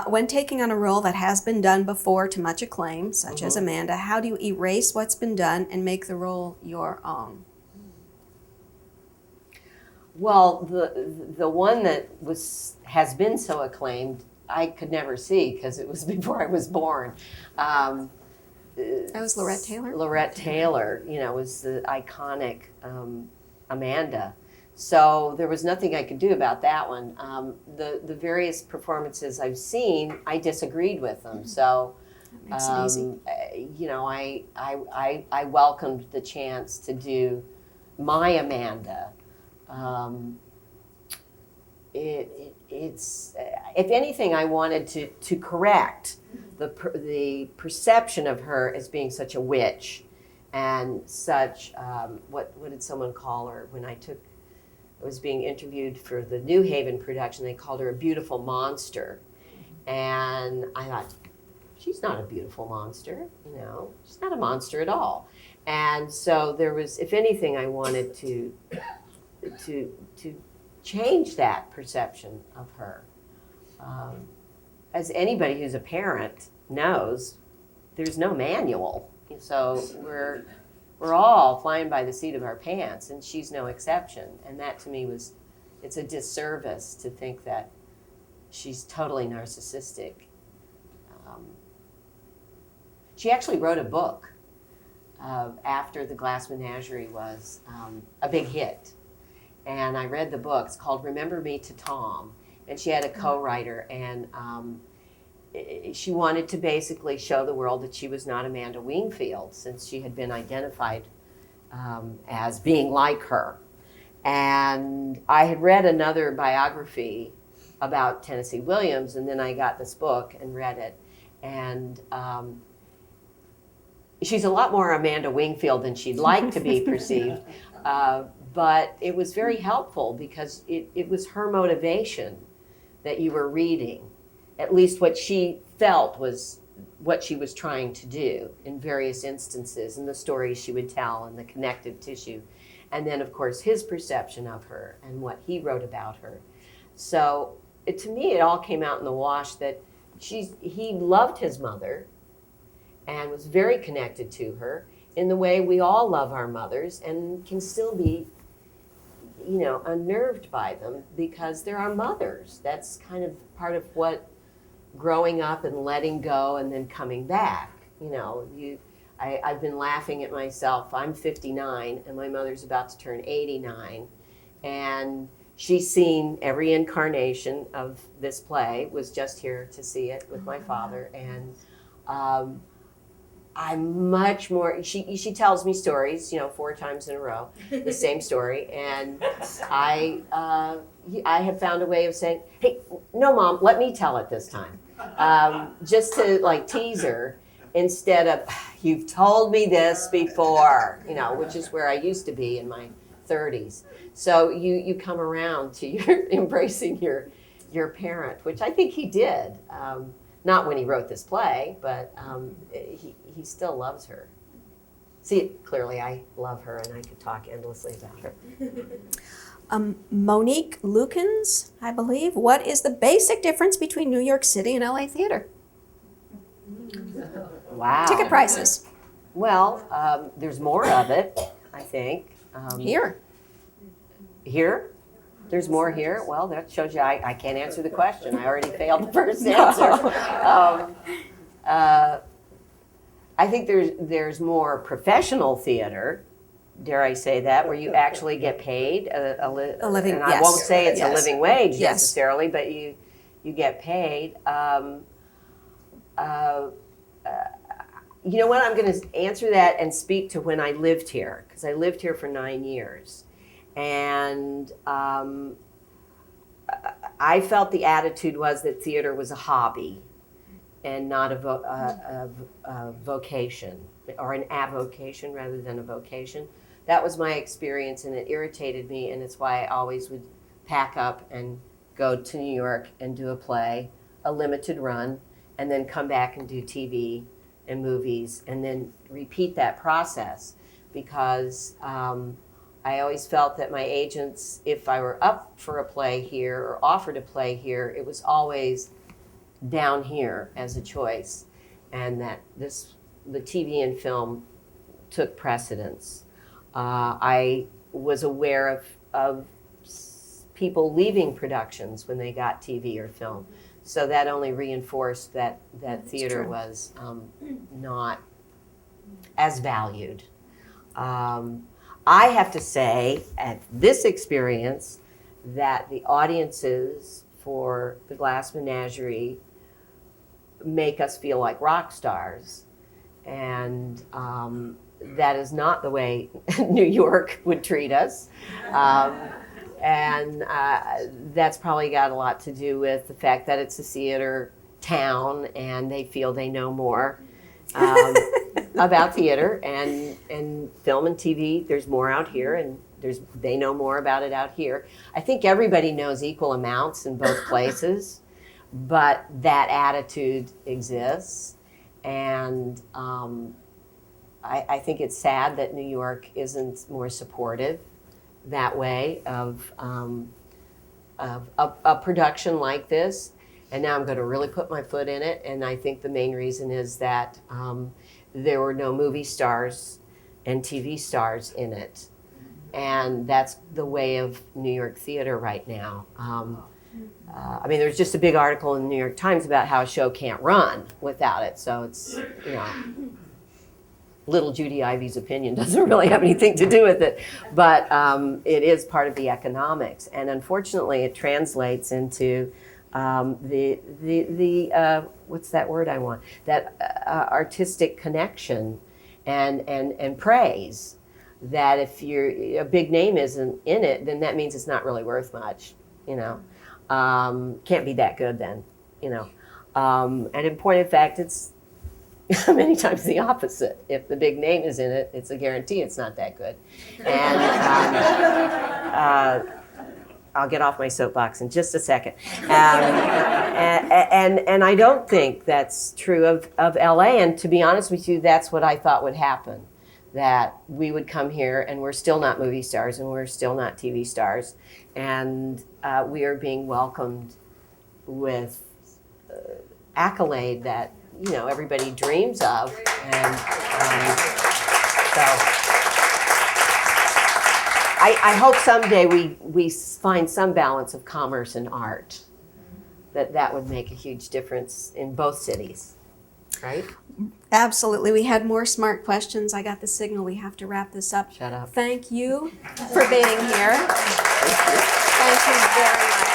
When taking on a role that has been done before to much acclaim, such as Mm-hmm. Amanda, how do you erase what's been done and make the role your own? Well, the one that has been so acclaimed, I could never see because it was before I was born. That was Lorette Taylor? Lorette Taylor, was the iconic Amanda. So there was nothing I could do about that one. The various performances I've seen, I disagreed with them. So, That makes it easy. I welcomed the chance to do my Amanda. It's if anything, I wanted to correct the perception of her as being such a witch and such what did someone call her when I was being interviewed for the New Haven production? They called her a beautiful monster, and I thought, she's not a beautiful monster, she's not a monster at all. And so there was, if anything, I wanted to change that perception of her. As anybody who's a parent knows, there's no manual. So we're all flying by the seat of our pants, and she's no exception. And that to me it's a disservice to think that she's totally narcissistic. She actually wrote a book after the Glass Menagerie was a big hit. And I read the book. It's called Remember Me to Tom. And she had a co-writer, and she wanted to basically show the world that she was not Amanda Wingfield, since she had been identified as being like her. And I had read another biography about Tennessee Williams, and then I got this book and read it. And she's a lot more Amanda Wingfield than she'd like to be perceived. But it was very helpful because it was her motivation that you were reading, at least what she felt was what she was trying to do in various instances, and the stories she would tell and the connective tissue. And then, of course, his perception of her and what he wrote about her. So to me, it all came out in the wash that he loved his mother and was very connected to her in the way we all love our mothers and can still be unnerved by them because they're our mothers. That's kind of part of what growing up and letting go and then coming back. I've been laughing at myself. I'm 59 and my mother's about to turn 89, and she's seen every incarnation of this play, was just here to see it with my father, and I'm much more, she tells me stories, 4 times in a row, the same story. And I have found a way of saying, hey, no, Mom, let me tell it this time. Just to tease her instead of, you've told me this before, which is where I used to be in my 30s. So you come around to your embracing your parent, which I think he did. Not when he wrote this play, but he still loves her. See, clearly I love her, and I could talk endlessly about her. Monique Lukens, I believe. What is the basic difference between New York City and LA theater? Wow. Ticket prices. Well, there's more of it, I think. Here. Here? There's more here? Well, that shows you I can't answer the question. I already failed the first answer. I think there's more professional theater, dare I say that, where you actually get paid a living. And I won't say it's a living wage necessarily, but you get paid. You know what? I'm going to answer that and speak to when I lived here, because I lived here for 9 years. And I felt the attitude was that theater was a hobby and not a vocation, or an avocation rather than a vocation. That was my experience, and it irritated me, and it's why I always would pack up and go to New York and do a play, a limited run, and then come back and do TV and movies, and then repeat that process, because I always felt that my agents, if I were up for a play here or offered a play here, it was always down here as a choice, and that the TV and film took precedence. I was aware of people leaving productions when they got TV or film, so that only reinforced that theater was not as valued. I have to say, at this experience, that the audiences for the Glass Menagerie make us feel like rock stars, and that is not the way New York would treat us. And that's probably got a lot to do with the fact that it's a theater town and they feel they know more about theater and film and TV. There's more out here, and they know more about it out here. I think everybody knows equal amounts in both places, but that attitude exists. And I think it's sad that New York isn't more supportive that way of a production like this. And now I'm going to really put my foot in it. And I think the main reason is that there were no movie stars and TV stars in it. And that's the way of New York theater right now. I mean, there's just a big article in the New York Times about how a show can't run without it. So it's, little Judy Ivey's opinion doesn't really have anything to do with it, but it is part of the economics, and unfortunately, it translates into the what's that word I want? That artistic connection and praise. That if a big name isn't in it, then that means it's not really worth much. Can't be that good then. And in point of fact, it's many times the opposite. If the big name is in it, it's a guarantee it's not that good. And I'll get off my soapbox in just a second. And I don't think that's true of LA. And to be honest with you, that's what I thought would happen. That we would come here and we're still not movie stars and we're still not TV stars. And we are being welcomed with accolade that everybody dreams of, and so I hope someday we find some balance of commerce and art. That would make a huge difference in both cities, right? Absolutely. We had more smart questions. I got the signal we have to wrap this up. Shut up. Thank you for being here. Thank you very much.